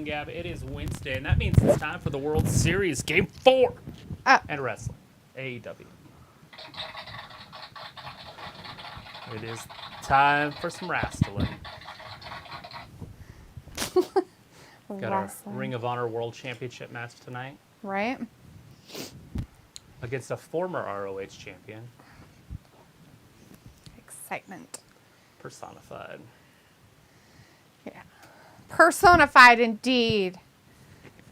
Wrestling, Gab. It is Wednesday, and that means it's time for the World Series Game 4 and wrestling. AEW. It is time for some wrestling. Got our Ring of Honor World Championship match tonight. Right. Against a former ROH champion. Excitement. Personified. Yeah. Personified indeed.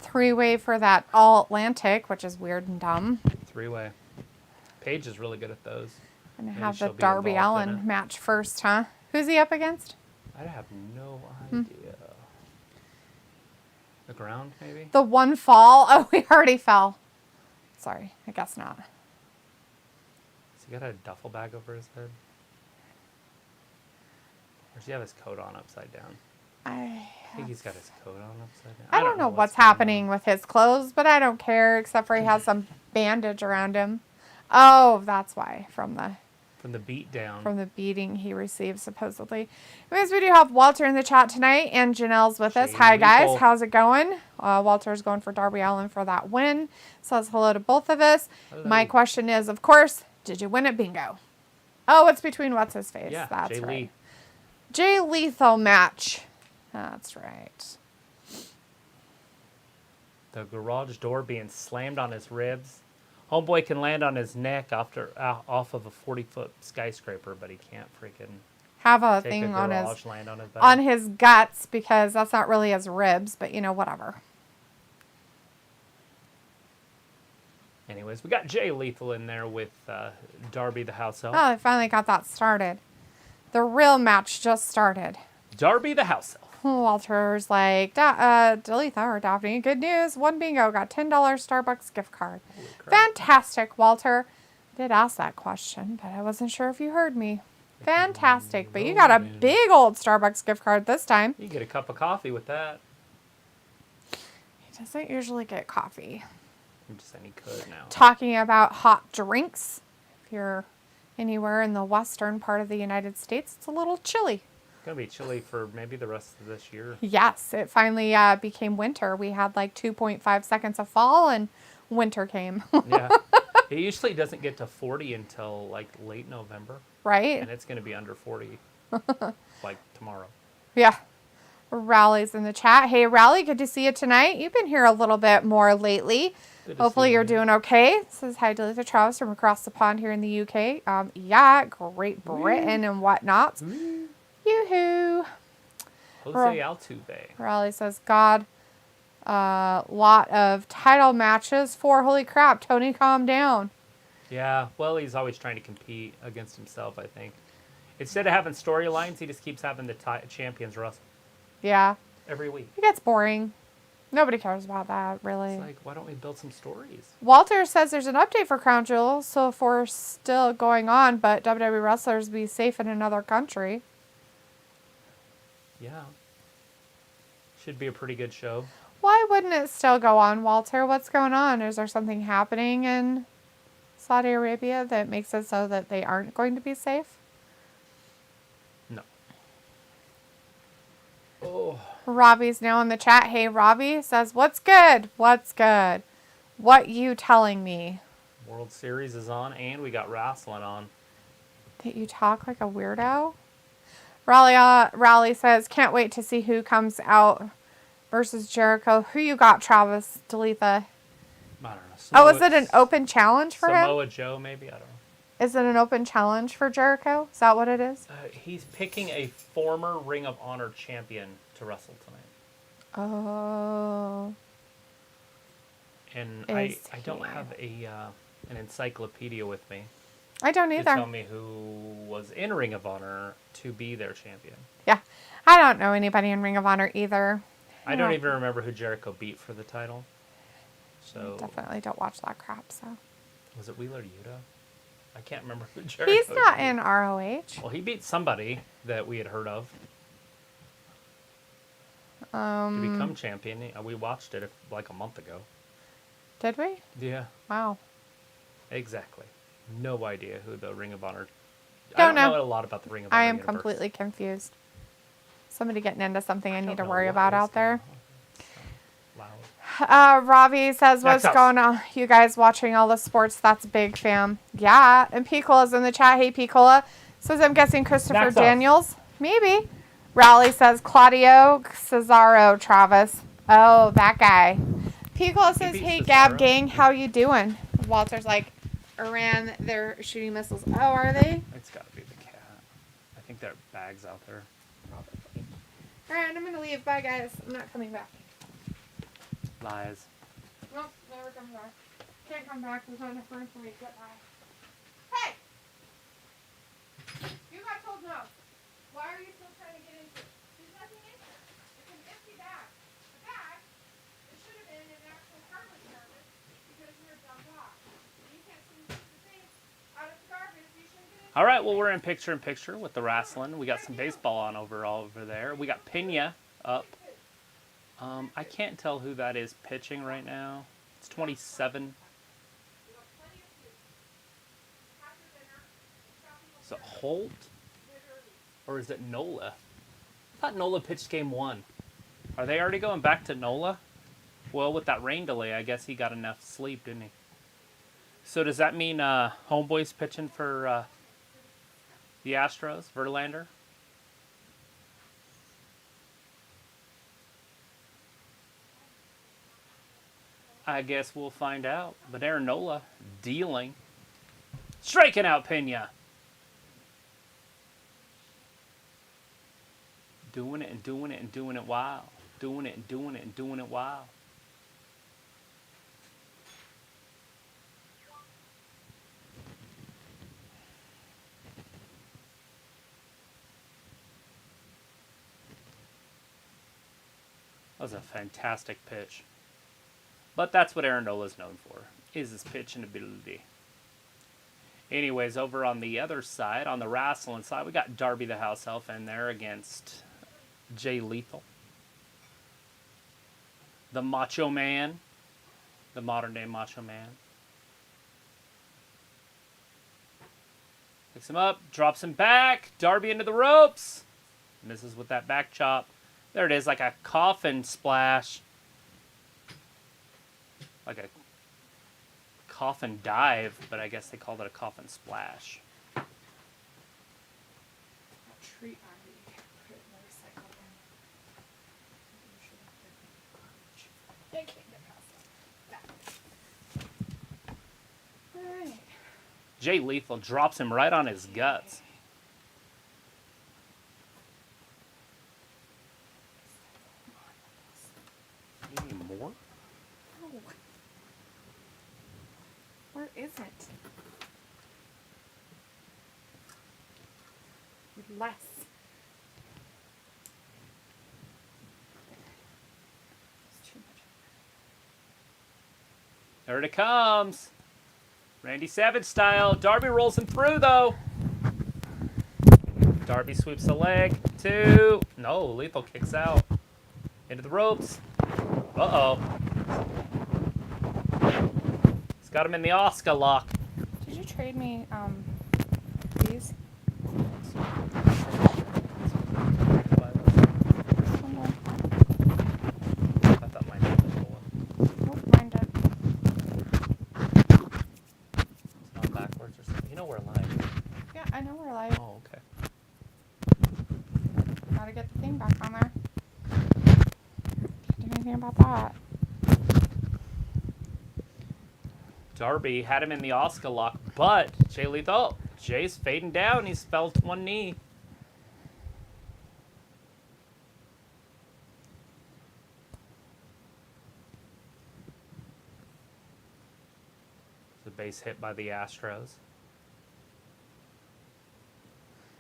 3-way for that All-Atlantic, which is weird and dumb. 3-way. Paige is really good at those. Gonna have the Darby Allin match first, huh? Who's he up against? I have no idea. The ground, maybe? The one fall? Oh, we already fell. Sorry, I guess not. Has he got a duffel bag over his head? Or does he have his coat on upside down? I think he's got his coat on upside down. I don't know what's happening with his clothes, but I don't care, except for he has some bandage around him. Oh, that's why, from the beat down. From the beating he received, supposedly. Anyways, we do have Walter in the chat tonight, and Janelle's with us. Hi, guys. How's it going? Walter's going for Darby Allin for that win. Says hello to both of us. Hello. My question is, of course, did you win at bingo? Oh, it's between what's-his-face. Yeah, that's Jay right. Lee. Jay Lethal match. That's right. The garage door being slammed on his ribs. Homeboy can land on his neck off of a 40-foot skyscraper, but he can't freaking have a thing on his guts, because that's not really his ribs, but you know, whatever. Anyways, we got Jay Lethal in there with Darby the House Elf. Oh, they finally got that started. The real match just started. Darby the House Elf. Walter's like, Delitha or Daphne, good news. One bingo, got $10 Starbucks gift card. Fantastic, Walter. I did ask that question, but I wasn't sure if you heard me. Fantastic, but you got a big old Starbucks gift card this time. You get a cup of coffee with that. He doesn't usually get coffee. I'm just saying he could now. Talking about hot drinks. If you're anywhere in the western part of the United States, it's a little chilly. It's going to be chilly for maybe the rest of this year. Yes, it finally became winter. We had like 2.5 seconds of fall and winter came. Yeah. It usually doesn't get to 40 until like late November. Right. And it's going to be under 40 like tomorrow. Yeah. Rally's in the chat. Hey, Rally, good to see you tonight. You've been here a little bit more lately. Hopefully you're doing okay. Says hi to Lisa Travis from across the pond here in the UK. Yeah, Great Britain and whatnot. Yoo-hoo. Jose Altuve. Raleigh says, God, lot of title matches for, holy crap, Tony, calm down. Yeah, well, he's always trying to compete against himself, I think. Instead of having storylines, he just keeps having the champions wrestle. Yeah. Every week. It gets boring. Nobody cares about that, really. It's like, why don't we build some stories? Walter says there's an update for Crown Jewel, so if we're still going on, but WWE wrestlers be safe in another country. Yeah. Should be a pretty good show. Why wouldn't it still go on, Walter? What's going on? Is there something happening in Saudi Arabia that makes it so that they aren't going to be safe? No. Oh. Robbie's now in the chat. Hey, Robbie says, what's good? What's good? What you telling me? World Series is on, and we got wrestling on. That you talk like a weirdo? Raleigh says, can't wait to see who comes out versus Jericho. Who you got, Travis? Delitha? I don't know. Is it an open challenge for him? Samoa Joe, maybe? I don't know. Is it an open challenge for Jericho? Is that what it is? He's picking a former Ring of Honor champion to wrestle tonight. Oh. And I don't have an encyclopedia with me. I don't either. To tell me who was in Ring of Honor to be their champion. Yeah. I don't know anybody in Ring of Honor either. I don't even remember who Jericho beat for the title. So I definitely don't watch that crap, so. Was it Wheeler Yuta? I can't remember who Jericho He's not beat. in ROH. Well, he beat somebody that we had heard of. To become champion. We watched it like a month ago. Did we? Yeah. Wow. Exactly. No idea who the Ring of Honor... I don't know a lot about the Ring of Honor I am universe. completely confused. Somebody getting into something I need to worry about out there. loud. Robbie says, what's going on? You guys watching all the sports? That's big, fam. Yeah. And Picola's in the chat. Hey, Picola. Says, I'm guessing Christopher Daniels. Maybe. Raleigh says, Claudio Cesaro Travis. Oh, that guy. Picola says, hey, Gab gang, how you doing? Walter's like, Iran, they're shooting missiles. Oh, are they? It's got to be the cat. I think there are bags out there. Probably. All right, I'm going to leave. Bye, guys. I'm not coming back. Lies. Nope, never come back. Can't come back. There's not enough room for me to get by. Hey! You got told no. Why are you still trying to get into it? There's nothing in here. It's an empty bag. The bag, it should have been an actual garbage service because you're a dumb dog. You can't seem to keep the things out of the garbage. You shouldn't get into it. All right, well, we're in picture-in-picture with the wrestling. We got some baseball on over there. We got Pena up. I can't tell who that is pitching right now. It's 27. Is it Holt? Or is it Nola? I thought Nola pitched game 1. Are they already going back to Nola? Well, with that rain delay, I guess he got enough sleep, didn't he? So does that mean Homeboy's pitching for the Astros, Verlander? I guess we'll find out. But Aaron Nola dealing. Striking out Pena. Doing it and doing it and doing it wow. Doing it and doing it and doing it wow. That was a fantastic pitch. But that's what Aaron Nola's known for, is his pitching ability. Anyways, over on the other side, on the wrestling side, we got Darby the House Elf in there against Jay Lethal. The Macho Man. The modern day Macho Man. Picks him up, drops him back. Darby into the ropes. Misses with that back chop. There it is, like a coffin splash. Like a coffin dive, but I guess they called it a coffin splash. Treat I can't get past that. All right. Jay Lethal drops him right on his guts. Any more? No. Where is it? Less. It's too much. There it comes. Randy Savage style. Darby rolls him through, though. Darby sweeps the leg. 2. No, Lethal kicks out. Into the ropes. Uh-oh. He's got him in the Oscar lock. Did you trade me these? I thought mine did the whole one. Nope, mine did. It's not backwards or something. You know we're live. Yeah, I know we're live. Oh, okay. Gotta get the thing back on there. Can't do anything about that. Darby had him in the Oscar lock, but Jay Lethal. Jay's fading down. He's fell to one knee. The base hit by the Astros.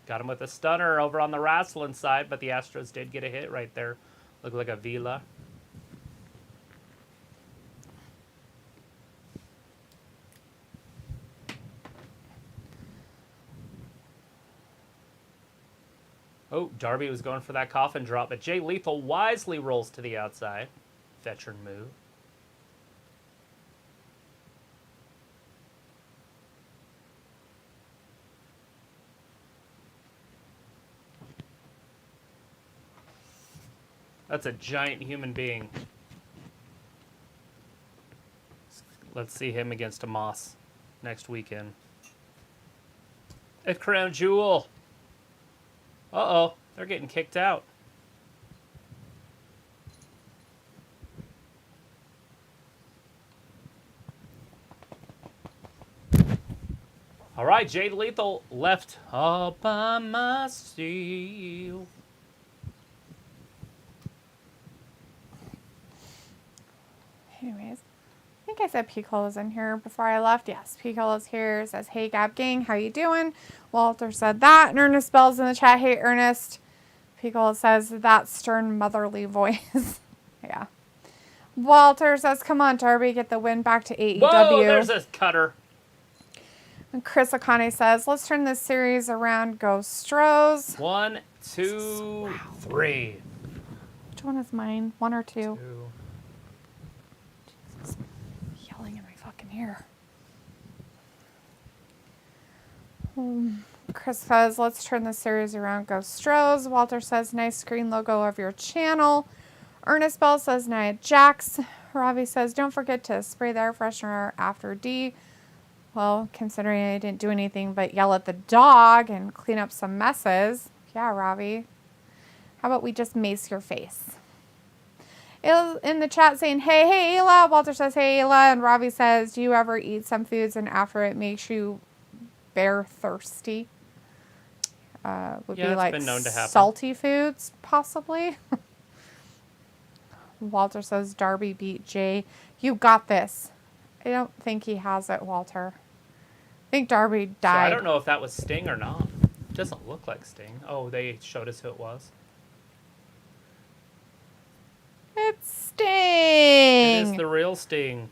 Got him with a stunner over on the wrestling side, but the Astros did get a hit right there. Looked like a Vila. Oh, Darby was going for that coffin drop, but Jay Lethal wisely rolls to the outside. Veteran move. That's a giant human being. Let's see him against a Moss next weekend. At Crown Jewel. Uh-oh. They're getting kicked out. All right, Jade Lethal left all by myself. Anyways, I think I said Piccolo was in here before I left. Yes, Piccolo's here. Says, hey, Gab Gang, how you doing? Walter said that. And Ernest Bell's in the chat. Hey, Ernest. Piccolo says, that stern motherly voice. Yeah. Walter says, come on, Darby, get the win back to AEW. Whoa, there's a cutter. And Chris Akane says, let's turn this series around. Go Stros. 1, 2, 3. Which one is mine? 1 or 2? 2. Jesus. Yelling in my fucking ear. Chris says, let's turn this series around. Go Stros. Walter says, nice screen logo of your channel. Ernest Bell says, Nia Jax. Ravi says, don't forget to spray the air freshener after D. Well, considering I didn't do anything but yell at the dog and clean up some messes. Yeah, Ravi. How about we just mace your face? In the chat saying, hey, Ayla. Walter says, hey, Ayla. And Ravi says, do you ever eat some foods and after it makes you bear thirsty? Would be like been known to happen. Salty foods, possibly. Walter says, Darby beat Jay. You got this. I don't think he has it, Walter. I think Darby died. So I don't know if that was Sting or not. It doesn't look like Sting. Oh, they showed us who it was. It's Sting. It is the real Sting.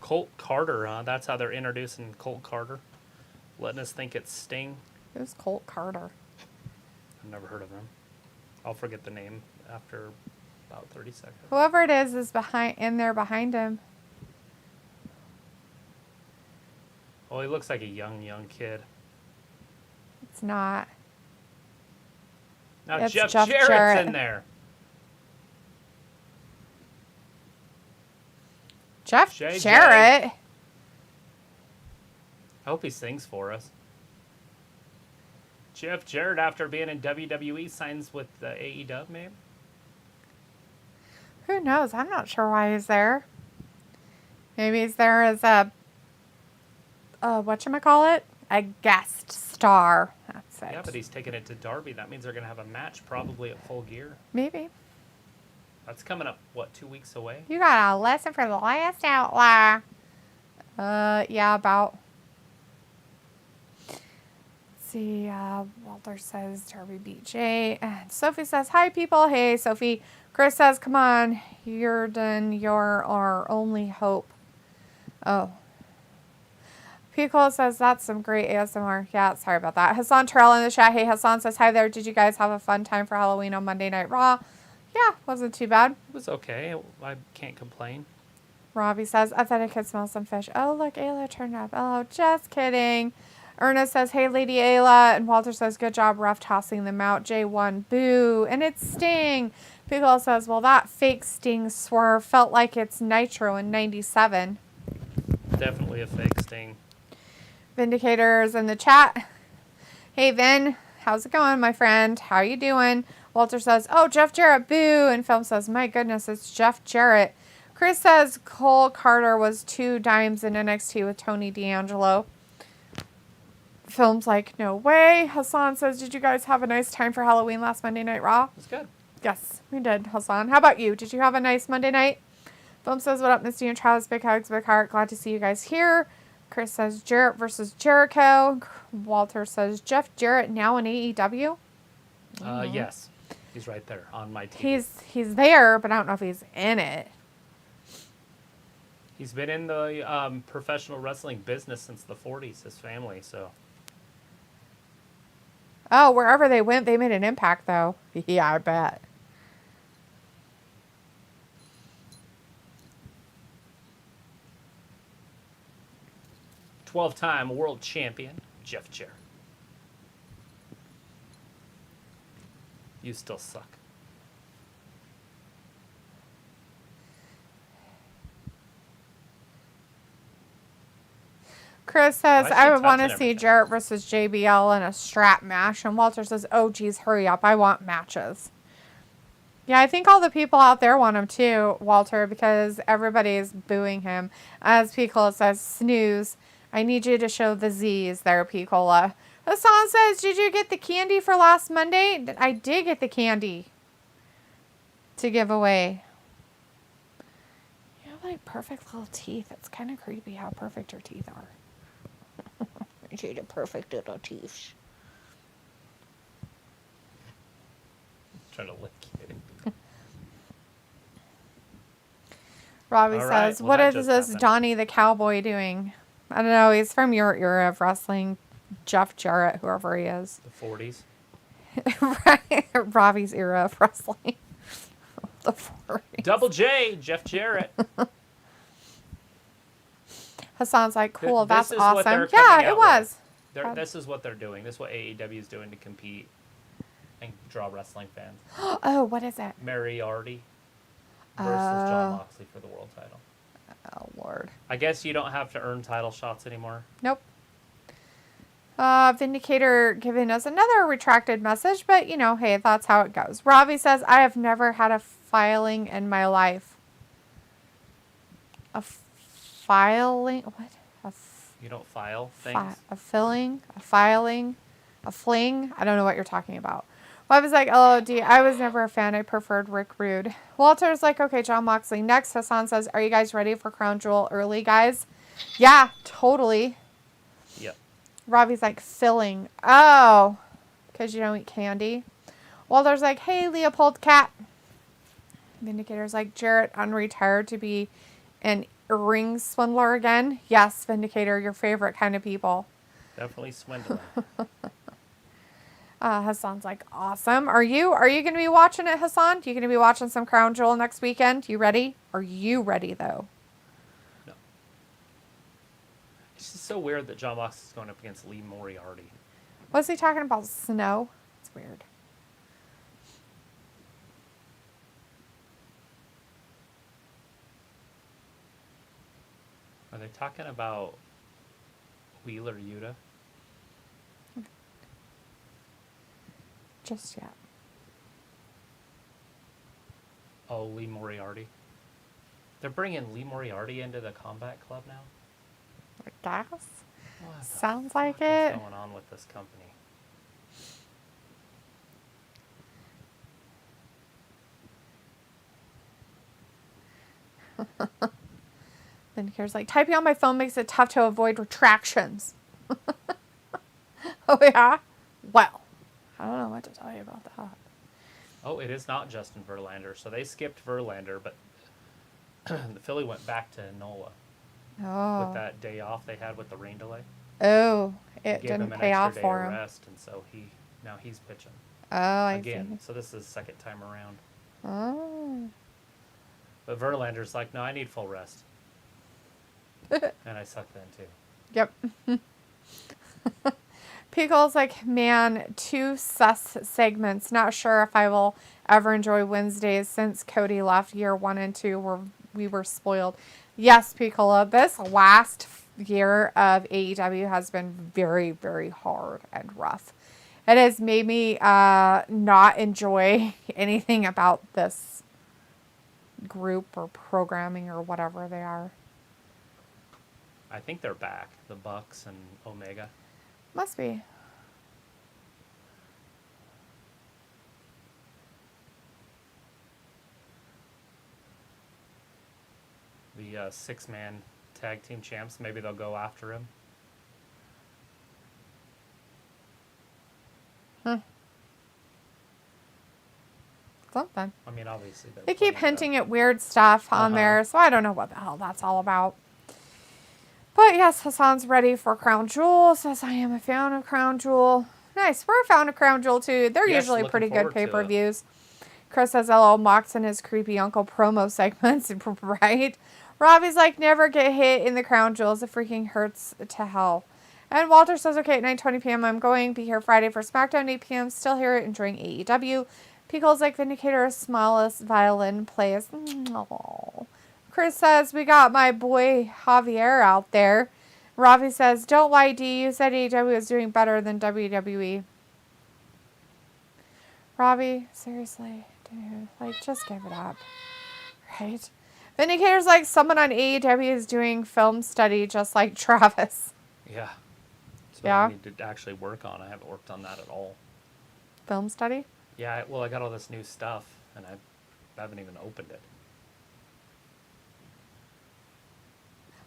Colt Carter, huh? That's how they're introducing Colt Carter. Letting us think it's Sting. Who's Colt Carter? I've never heard of him. I'll forget the name after about 30 seconds. Whoever it is in there behind him. Oh, he looks like a young kid. It's not. Now It's Jeff Jeff Jarrett's Jarrett. in there. Jeff JJ. Jarrett? I hope he sings for us. Jeff Jarrett, after being in WWE, signs with AEW, maybe? Who knows? I'm not sure why he's there. Maybe he's there as a, whatchamacallit? A guest star. That's it. Yeah, but he's taking it to Darby. That means they're going to have a match probably at Full Gear. Maybe. That's coming up, what, 2 weeks away? You got a lesson for the last outlaw. Yeah, about. Let's see, Walter says Darby beat Jay. And Sophie says, hi, people. Hey, Sophie. Chris says, come on. You're done. You're our only hope. Oh. Pico says, that's some great ASMR. Yeah, sorry about that. Hassan Terrell in the chat. Hey, Hassan says, hi there. Did you guys have a fun time for Halloween on Monday Night Raw? Yeah, wasn't too bad. It was okay. I can't complain. Robbie says, I thought I could smell some fish. Oh, look, Ayla turned up. Oh, just kidding. Ernest says, hey, Lady Ayla. And Walter says, good job, ref, tossing them out. J1, boo. And it's Sting. Pickle says, well, that fake Sting swerve felt like it's Nitro in 97. Definitely a fake Sting. Vindicators in the chat. Hey, Vin. How's it going, my friend? How you doing? Walter says, oh, Jeff Jarrett, boo. And Film says, my goodness, it's Jeff Jarrett. Chris says Cole Carter was 2 dimes in NXT with Tony D'Angelo. Film's like, no way. Hassan says, did you guys have a nice time for Halloween last Monday Night Raw? It was good. Yes, we did, Hassan. How about you? Did you have a nice Monday night? Film says, what up, Misty and Travis? Big hugs, big heart. Glad to see you guys here. Chris says, Jarrett versus Jericho. Walter says, Jeff Jarrett now in AEW? Yes. He's right there on my team. He's there, but I don't know if he's in it. He's been in the professional wrestling business since the 40s, his family, so. Oh, wherever they went, they made an impact, though. Yeah, I bet. Twelve-time world champion, Jeff Jarrett. You still suck. Chris says, Why is she I would want to touching see everything? Jarrett versus JBL in a strap match. And Walter says, oh, geez, hurry up. I want matches. Yeah, I think all the people out there want him too, Walter, because everybody's booing him. As Piccola says, snooze. I need you to show the Z's there, Piccola. Hassan says, did you get the candy for last Monday? I did get the candy to give away. You have like perfect little teeth. It's kind of creepy how perfect your teeth are. You see the perfect little teeth. Trying to lick you. Robbie All right, says, well, what that is just this happened. Donnie the Cowboy doing? I don't know. He's from your era of wrestling. Jeff Jarrett, whoever he is. The 40s. Right. Robbie's era of wrestling. The 40s. Double J, Jeff Jarrett. Hassan's like, cool, This that's is what awesome. they're coming Yeah, out it with. was. This is what they're doing. This is what AEW is doing to compete and draw wrestling fans. Oh, what is it? Moriarty versus John Moxley for the world title. Oh, Lord. I guess you don't have to earn title shots anymore. Nope. Vindicator giving us another retracted message, but, you know, hey, that's how it goes. Robbie says, I have never had a filing in my life. A filing? What? You don't file things? A filling? A filing? A fling? I don't know what you're talking about. Robbie's like, LOD, I was never a fan. I preferred Rick Rude. Walter's like, okay, John Moxley. Next, Hassan says, are you guys ready for Crown Jewel early, guys? Yeah, totally. Yep. Robbie's like, filling. Oh, because you don't eat candy. Walter's like, hey, Leopold Cat. Vindicator's like, Jarrett unretired to be an ring swindler again? Yes, Vindicator, your favorite kind of people. Definitely swindling. Hassan's like, awesome. Are you going to be watching it, Hassan? You going to be watching some Crown Jewel next weekend? You ready? Are you ready, though? No. It's just so weird that John Moxley's going up against Lee Moriarty. Was he talking about snow? It's weird. Are they talking about Wheeler Yuta? Just yet. Oh, Lee Moriarty. They're bringing Lee Moriarty into the Combat Club now? I guess. What the Sounds fuck like is it. going on with this company? Vindicator's like, typing on my phone makes it tough to avoid retractions. Oh, yeah? Well, I don't know what to tell you about that. Oh, it is not Justin Verlander. So they skipped Verlander, but the Philly went back to Nola Oh. with that day off they had with the rain delay. Oh, it Gave didn't him an pay extra off day for of him. rest, and so now he's pitching Oh, I again. see. So this is the second time around. Oh. But Verlander's like, no, I need full rest. And I suck then too. Yep. Pickle's like, man, 2 sus segments. Not sure if I will ever enjoy Wednesdays since Cody left year 1 and 2 we were spoiled. Yes, Piccolo, this last year of AEW has been very, very hard and rough. It has made me not enjoy anything about this group or programming or whatever they are. I think they're back, the Bucks and Omega. Must be. The 6-man tag team champs, maybe they'll go after him. Something. I mean, obviously they're They keep playing hinting at weird stuff on there, so I don't know what the hell that's all about. But yes, Hassan's ready for Crown Jewel. Says, I am a fan of Crown Jewel. Nice. We're a fan of Crown Jewel, too. They're Yes, usually looking pretty good forward to it. pay-per-views. Chris says, hello, Mox and his creepy uncle promo segments, right? Robbie's like, never get hit in the Crown Jewels. It freaking hurts to hell. And Walter says, okay, at 9:20 p.m. I'm going. Be here Friday for SmackDown, 8 p.m. Still here enjoying AEW. Pickles like Vindicator's smallest violin plays. Aww. Chris says, we got my boy Javier out there. Ravi says, don't lie, D. You said AEW is doing better than WWE. Ravi, seriously, dude. Like, just give it up. Right? Vindicator's like, someone on AEW is doing film study just like Travis. Yeah. So I need to actually work on. I haven't worked on that at all. Film study? Yeah, well, I got all this new stuff, and I haven't even opened it.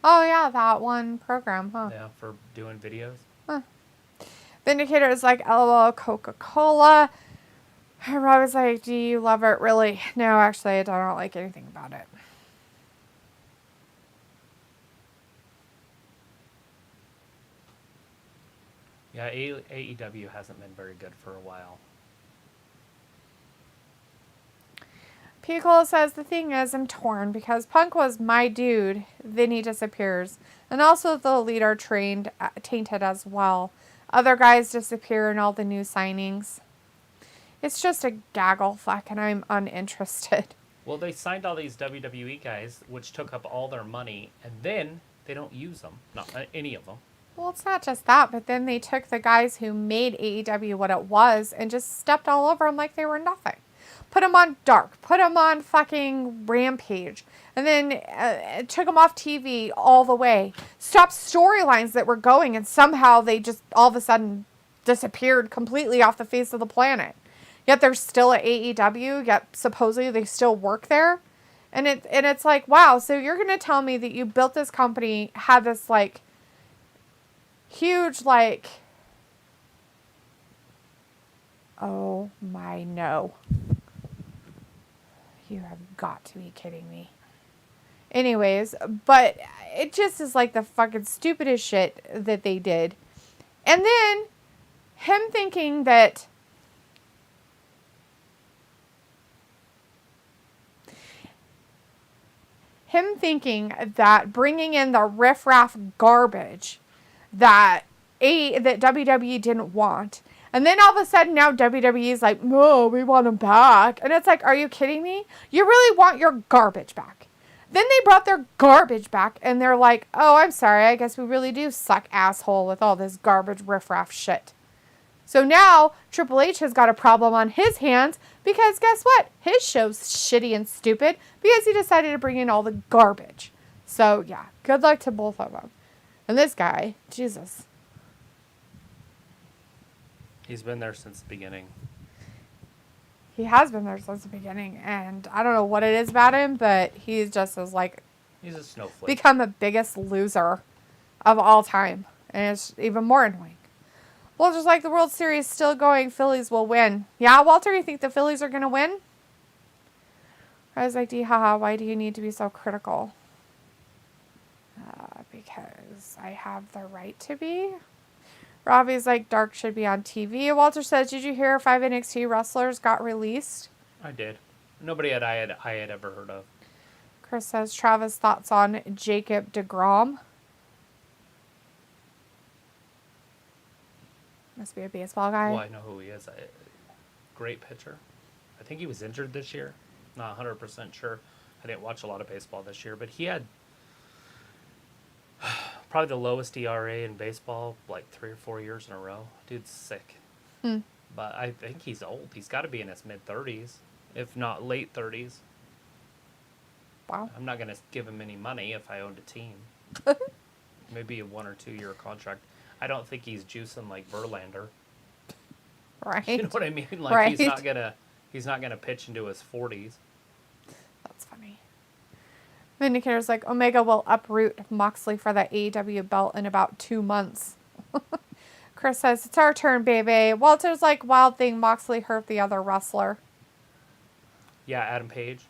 Oh, yeah, that one program, huh? Yeah, for doing videos. Huh. Vindicator is like, LOL, Coca-Cola. Rob like, do you love it? Really? No, actually, I don't like anything about it. Yeah, AEW hasn't been very good for a while. Piccolo says, the thing is, I'm torn because Punk was my dude, then he disappears. And also the leader tainted as well. Other guys disappear in all the new signings. It's just a gaggle fuck and I'm uninterested. Well, they signed all these WWE guys, which took up all their money, and then they don't use them. Not any of them. Well, it's not just that, but then they took the guys who made AEW what it was and just stepped all over them like they were nothing. Put them on Dark. Put them on fucking Rampage. And then took them off TV all the way. Stopped storylines that were going, and somehow they just all of a sudden disappeared completely off the face of the planet. Yet they're still at AEW, yet supposedly they still work there. And it's like, wow, so you're going to tell me that you built this company, had this, like, huge, like, oh my no. You have got to be kidding me. Anyways, but it just is like the fucking stupidest shit that they did. And then him thinking that bringing in the riffraff garbage that WWE didn't want. And then all of a sudden now WWE is like, no, we want them back. And it's like, are you kidding me? You really want your garbage back. Then they brought their garbage back and they're like, oh, I'm sorry. I guess we really do suck asshole with all this garbage riffraff shit. So now Triple H has got a problem on his hands because guess what? His show's shitty and stupid because he decided to bring in all the garbage. So yeah, good luck to both of them. And this guy, Jesus. He's been there since the beginning. He has been there since the beginning, and I don't know what it is about him, but he's just as like... He's a snowflake. Become the biggest loser of all time, and it's even more annoying. Well, just like the World Series still going, Phillies will win. Yeah, Walter, you think the Phillies are going to win? I was like, haha, why do you need to be so critical? Because I have the right to be. Ravi's like, Dark should be on TV. Walter says, did you hear 5 NXT wrestlers got released? I did. Nobody I had ever heard of. Chris says, Travis, thoughts on Jacob deGrom? Must be a baseball guy. Well, I know who he is. Great pitcher. I think he was injured this year. Not 100% sure. I didn't watch a lot of baseball this year, but he had probably the lowest ERA in baseball, like 3 or 4 years in a row. Dude's sick. But I think he's old. He's got to be in his mid-30s, if not late 30s. Wow. I'm not going to give him any money if I owned a team. Maybe a 1 or 2 year contract. I don't think he's juicing like Verlander. Right. You know what I mean? Like right. he's not gonna pitch into his 40s. That's funny. Vindicator's like, Omega will uproot Moxley for the AEW belt in about 2 months. Chris says, it's our turn, baby. Walter's like, wild thing, Moxley hurt the other wrestler. Yeah, Adam Page.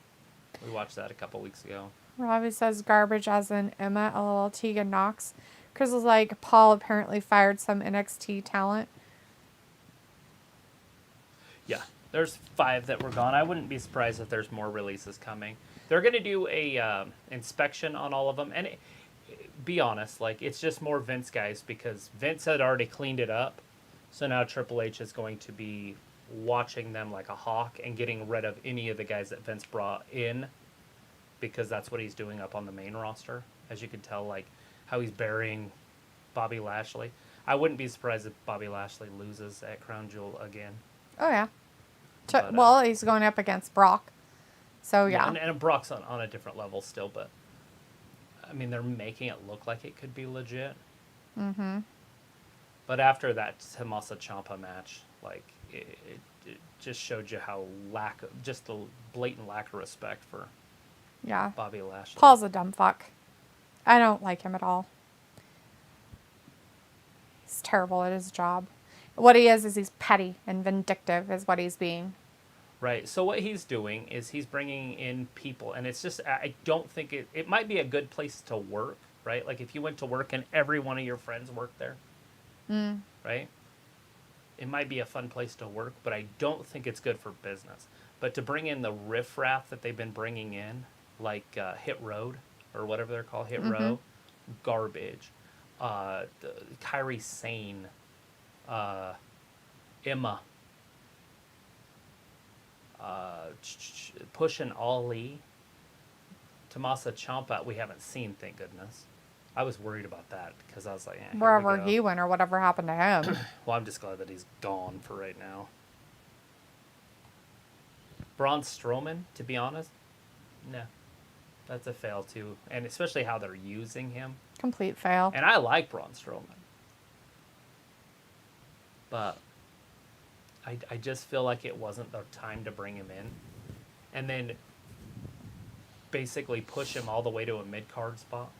We watched that a couple weeks ago. Robbie says, garbage as in Emma, LOL, Tegan Knox. Chris is like, Paul apparently fired some NXT talent. Yeah, there's 5 that were gone. I wouldn't be surprised if there's more releases coming. They're going to do a inspection on all of them. And be honest, like, it's just more Vince guys because Vince had already cleaned it up. So now Triple H is going to be watching them like a hawk and getting rid of any of the guys that Vince brought in because that's what he's doing up on the main roster. As you can tell, like, how he's burying Bobby Lashley. I wouldn't be surprised if Bobby Lashley loses at Crown Jewel again. Oh, yeah. Well, he's going up against Brock. So, yeah. And Brock's on a different level still, but, I mean, they're making it look like it could be legit. Mm-hmm. But after that Tommaso Ciampa match, like, it just showed you how just the blatant lack of respect for Bobby Lashley. Paul's a dumb fuck. I don't like him at all. He's terrible at his job. What he is he's petty and vindictive is what he's being. Right. So what he's doing is he's bringing in people, and it's just, I don't think it might be a good place to work, right? Like if you went to work and every one of your friends worked there, right? It might be a fun place to work, but I don't think it's good for business. But to bring in the riffraff that they've been bringing in, like Hit Road, or whatever they're called, Hit Row, garbage. Kairi Sane, Emma, pushing Ali, Tommaso Ciampa, we haven't seen, thank goodness. I was worried about that because I was like, wherever he went or whatever happened to him. Well, I'm just glad that he's gone for right now. Braun Strowman, to be honest, no. That's a fail, too. And especially how they're using him. Complete fail. And I like Braun Strowman. But I just feel like it wasn't the time to bring him in. And then basically push him all the way to a mid-card spot.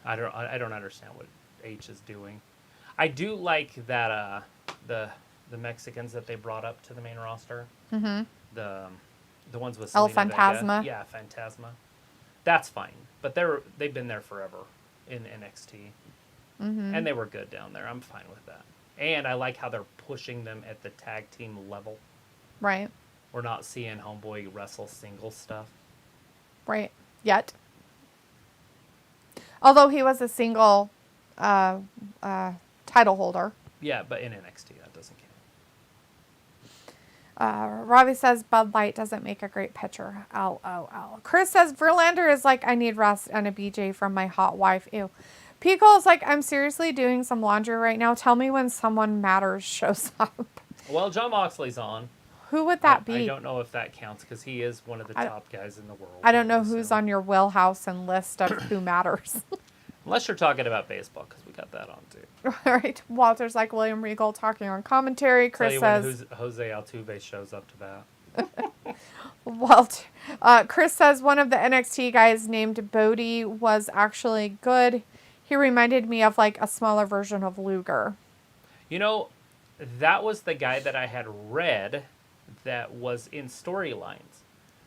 I don't understand what H is doing. I do like that the Mexicans that they brought up to the main roster. Mm-hmm. The ones with El Selena Fantasma. Vega. Yeah, Fantasma. That's fine. But they've been there forever in NXT. Mm-hmm. And they were good down there. I'm fine with that. And I like how they're pushing them at the tag team level. Right. We're not seeing Homeboy wrestle single stuff. Right. Yet. Although he was a single title holder. Yeah, but in NXT, that doesn't count. Robbie says Bud Light doesn't make a great pitcher. LOL. Chris says Verlander is like, I need rest and a BJ from my hot wife. Ew. Pico is like, I'm seriously doing some laundry right now. Tell me when someone matters shows up. Well, John Moxley's on. Who would that be? I don't know if that counts because he is one of the top guys in the world. I don't know who's on your wheelhouse and list of who matters. Unless you're talking about baseball, because we got that on too. All right. Walter's like William Regal talking on commentary. Chris says when Jose Altuve shows up to that. Walter. Chris says one of the NXT guys named Bodie was actually good. He reminded me of like a smaller version of Luger. You know, that was the guy that I had read that was in storylines.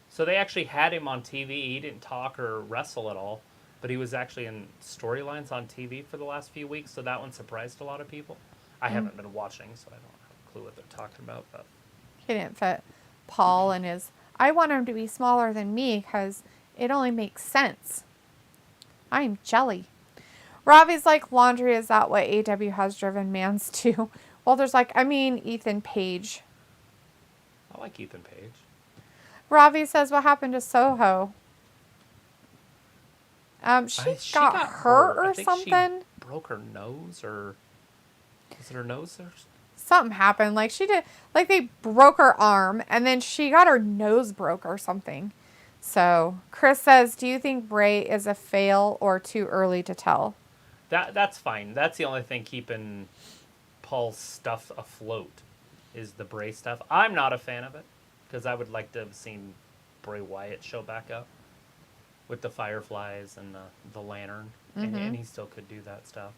So they actually had him on TV. He didn't talk or wrestle at all. But he was actually in storylines on TV for the last few weeks, so that one surprised a lot of people. I haven't been watching, so I don't have a clue what they're talking about. But he didn't fit Paul and his... I want him to be smaller than me because it only makes sense. I'm jelly. Robbie's like, laundry, is that what AEW has driven mans to? Well, there's like, I mean, Ethan Page. I like Ethan Page. Robbie says, what happened to Soho? She got hurt or something. She broke her nose, or was it her nose? Or something happened. Like she did, like they broke her arm, and then she got her nose broke or something. So Chris says, "Do you think Bray is a fail or too early to tell?" That's fine. That's the only thing keeping Paul's stuff afloat is the Bray stuff. I'm not a fan of it because I would like to have seen Bray Wyatt show back up. With the fireflies and the lantern. Mm-hmm. And he still could do that stuff.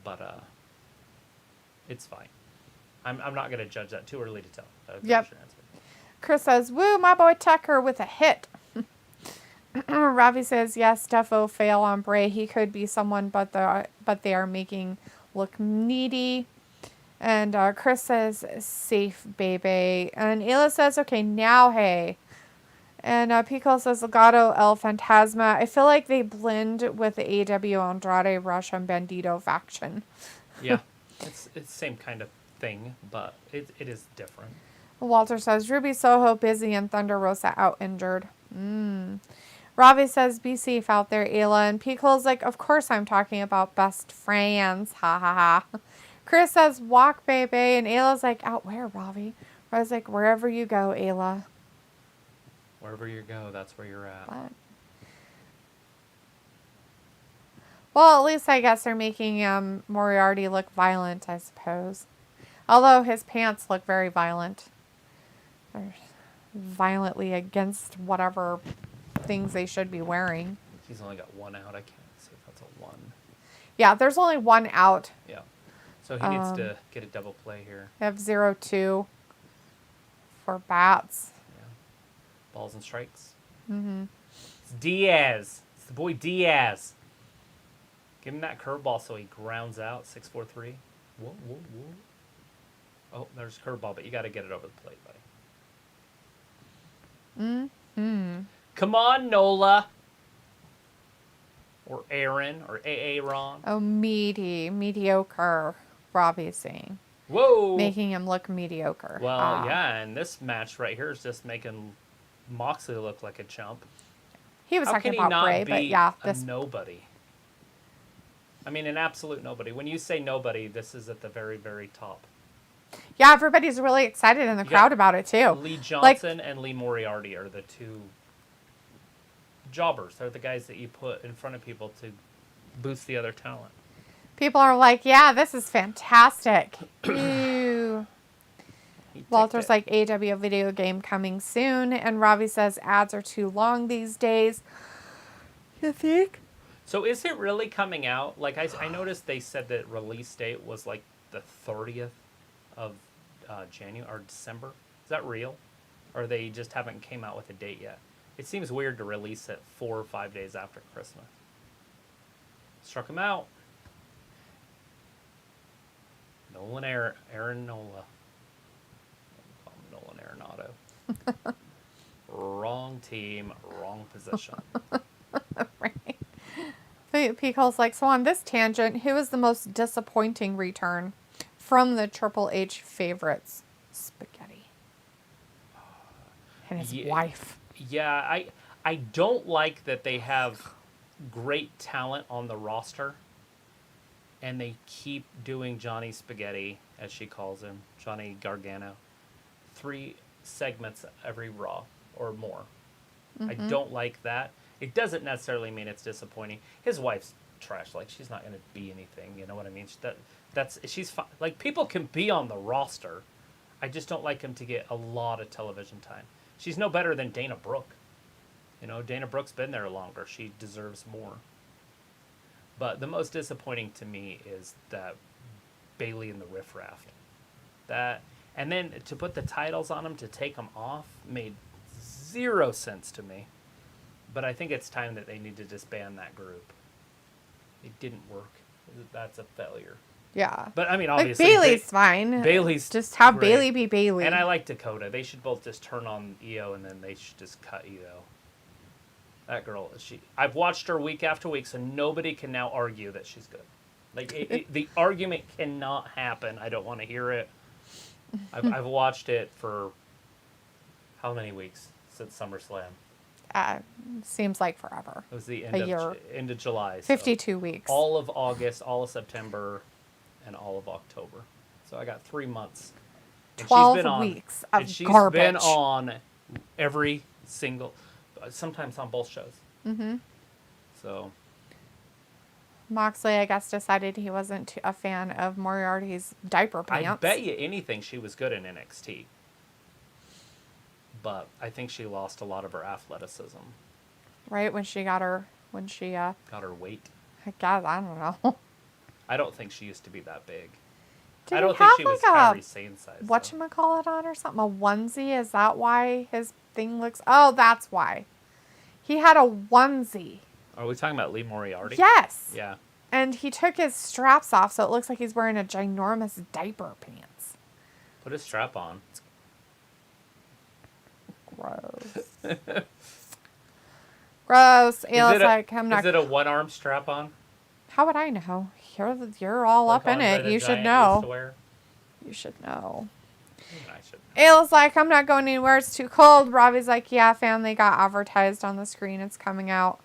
But it's fine. I'm not going to judge that. Too early to tell. Yep. Chris says, woo, my boy Tucker with a hit. Ravi says, yes, defo fail on Bray. He could be someone, but they are making look needy. And Chris says, safe, baby. And Ayla says, okay, now, hey. And Pico says Legado El Fantasma. I feel like they blend with the AEW Andrade, Rush, and Bandito faction. Yeah, it's the same kind of thing, but it is different. Walter says Ruby Soho busy and Thunder Rosa out injured. Ravi says be safe out there, Ayla. And Pico's like, of course I'm talking about best friends. Ha ha ha. Chris says walk, baby. And Ayla's like, out where, Ravi? I was like, wherever you go, Ayla. Wherever you go, that's where you're at. But, well, at least I guess they're making Moriarty look violent, I suppose. Although his pants look very violent. They're violently against whatever things they should be wearing. He's only got one out. I can't see if that's a 1. Yeah, there's only one out. Yeah. So he needs to get a double play here. They have 0-2 for bats. Yeah. Balls and strikes. It's Diaz. It's the boy Diaz. Give him that curveball so he grounds out. 6-4-3. Whoa. Oh, there's a curveball, but you got to get it over the plate, buddy. Come on, Nola. Or Aaron, or Aaron. Oh, mediocre, Robbie's saying. Whoa. Making him look mediocre. Well, yeah, and this match right here is just making Moxley look like a chump. He was How talking can he about not Bray, be but yeah. a nobody? I mean, an absolute nobody. When you say nobody, this is at the very, very top. Yeah, everybody's really excited in the crowd about it, too. Lee Johnson and Lee Moriarty are the two jobbers. They're the guys that you put in front of people to boost the other talent. People are like, yeah, this is fantastic. Ew. Walter's like, AEW video game coming soon. And Ravi says ads are too long these days. You think? So is it really coming out? Like, I noticed they said that release date was like the 30th of January or December. Is that real? Or they just haven't came out with a date yet? It seems weird to release it 4 or 5 days after Christmas. Struck him out. Nolan Aaron Nola. Call him Nolan Arenado. Wrong team, wrong position. Right. Pico's like, so on this tangent, who is the most disappointing return from the Triple H favorites? Spaghetti. And his wife. Yeah, I don't like that they have great talent on the roster, and they keep doing Johnny Spaghetti, as she calls him, Johnny Gargano, 3 segments every Raw or more. I don't like that. It doesn't necessarily mean it's disappointing. His wife's trash. Like, she's not going to be anything. You know what I mean? She's fine. Like, people can be on the roster. I just don't like him to get a lot of television time. She's no better than Dana Brooke. You know, Dana Brooke's been there longer. She deserves more. But the most disappointing to me is that Bailey and the Riff Raft. And then to put the titles on them, to take them off, made 0 sense to me. But I think it's time that they need to disband that group. It didn't work. That's a failure. Yeah. But, I mean, like, obviously... Bailey's fine. Bailey's just have great. Bailey be Bailey. And I like Dakota. They should both just turn on EO, and then they should just cut EO. That girl, I've watched her week after week, so nobody can now argue that she's good. Like, the argument cannot happen. I don't want to hear it. I've watched it for how many weeks since SummerSlam? Seems like forever. It was the end of July. 52 weeks. All of August, all of September, and all of October. So I got 3 months. And 12 weeks of she's garbage. She's been on every single, sometimes on both shows. Mm-hmm. So. Moxley, I guess, decided he wasn't a fan of Moriarty's diaper pants. I bet you anything she was good in NXT. But I think she lost a lot of her athleticism. Right, when she got her got her weight. I guess, I don't know. I don't think she used to be that big. Did I don't think she was Kairi Sane size. Whatchamacallit on or something? A onesie? Is that why his thing looks... Oh, that's why. He had a onesie. Are we talking about Lee Moriarty? Yes. Yeah. And he took his straps off, so it looks like he's wearing a ginormous diaper pants. Put his strap on. Gross. Gross. Ayla's like, I'm not. Is it a one-arm strap-on? How would I know? You're all up in it. You should know. You should know. I should know. Ayla's like, I'm not going anywhere. It's too cold. Robbie's like, yeah, family got advertised on the screen. It's coming out.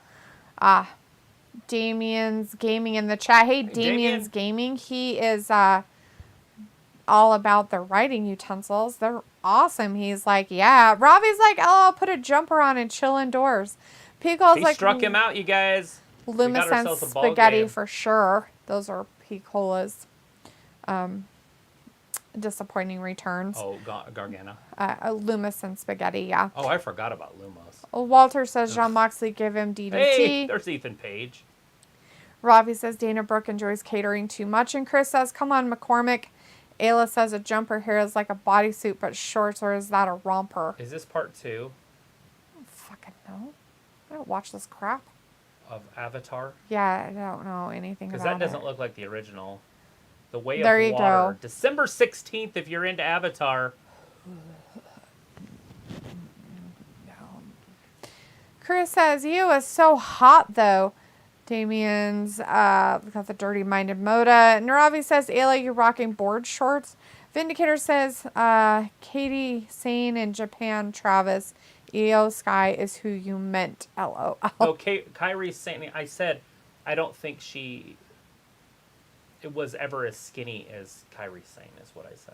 Damien's gaming in the chat. Hey, Damien's gaming. He is all about the writing utensils. They're awesome. He's like, yeah. Robbie's like, oh, I'll put a jumper on and chill indoors. Pico's like, struck him out, you guys. Lumiscent spaghetti for sure. Those are Picola's disappointing returns. Oh, Gargano. Lumiscent spaghetti, yeah. Oh, I forgot about Lumos. Walter says John Moxley give him DDT. Hey, there's Ethan Page. Robbie says Dana Brooke enjoys catering too much. And Chris says, come on, McCormick. Ayla says a jumper here is like a bodysuit but shorts, or is that a romper? Is this part 2? I don't fucking know. I don't watch this crap. Of Avatar? Yeah, I don't know anything about it. Because that doesn't look like the original. The Way there of you Water. Go. December 16th if you're into Avatar. Chris says, you is so hot though. Damien's got the dirty minded Moda. Naravi says, Ayla, you rocking board shorts. Vindicator says, Katie Sane in Japan, Travis. EO Sky is who you meant. LOL. Okay, Kairi Sane, I said, I don't think it was ever as skinny as Kairi Sane, is what I said.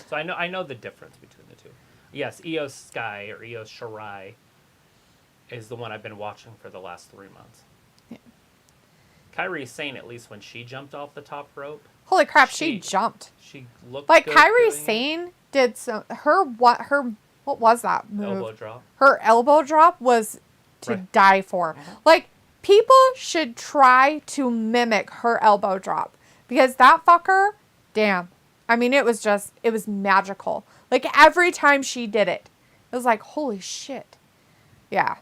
So I know the difference between the two. Yes, EO Sky or EO Shirai is the one I've been watching for the last 3 months. Yeah. Kairi Sane, at least when she jumped off the top rope. Holy crap, she jumped. She looked like good Kairi Sane did some what was that move? Elbow drop. Her elbow drop was to die for. Mm-hmm. Like, people should try to mimic her elbow drop. Because that fucker, damn. I mean, it was magical. Like, every time she did it, it was like, holy shit. Yeah.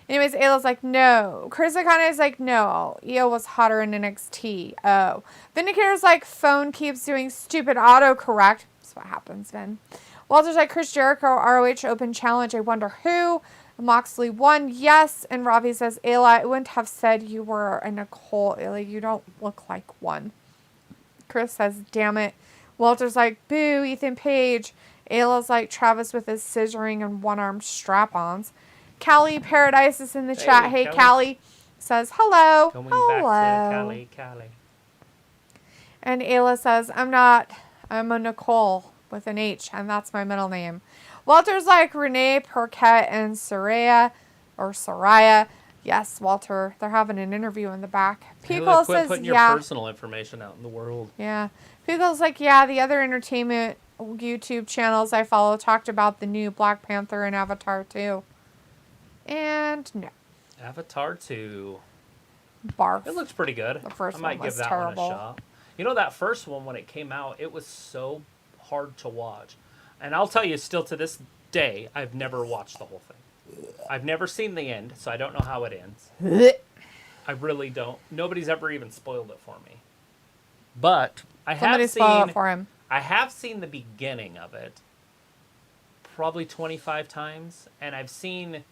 Anyways, Ayla's like, no. Chris Akane is like, no. Io was hotter in NXT. Oh. Vindicator's like, phone keeps doing stupid autocorrect. That's what happens, Vin. Walter's like, Chris Jericho, ROH Open Challenge. I wonder who. Moxley won. Yes. And Robbie says, Ayla, I wouldn't have said you were a Nicole. Ayla, you don't look like one. Chris says, damn it. Walter's like, boo, Ethan Page. Ayla's like, Travis with his scissoring and one-armed strap-ons. Callie Paradise is in the chat. Hey, Callie says, hello. Coming hello. Back to Callie. And Ayla says, I'm a Nicole with an H, and that's my middle name. Walter's like, Renee, Perquette, and Soraya. Yes, Walter, they're having an interview in the back. Pico says, putting your personal information out in the world. Yeah. Pico's like, yeah, the other entertainment YouTube channels I follow talked about the new Black Panther and Avatar 2. And no. Avatar 2. Barf. It looks pretty good. The first I might one was give that terrible. one a shot. You know, that first one, when it came out, it was so hard to watch. And I'll tell you, still to this day, I've never watched the whole thing. I've never seen the end, so I don't know how it ends. I really don't. Nobody's ever even spoiled it for me. But I spoiled it for him. I have seen the beginning of it probably 25 times, and I've seen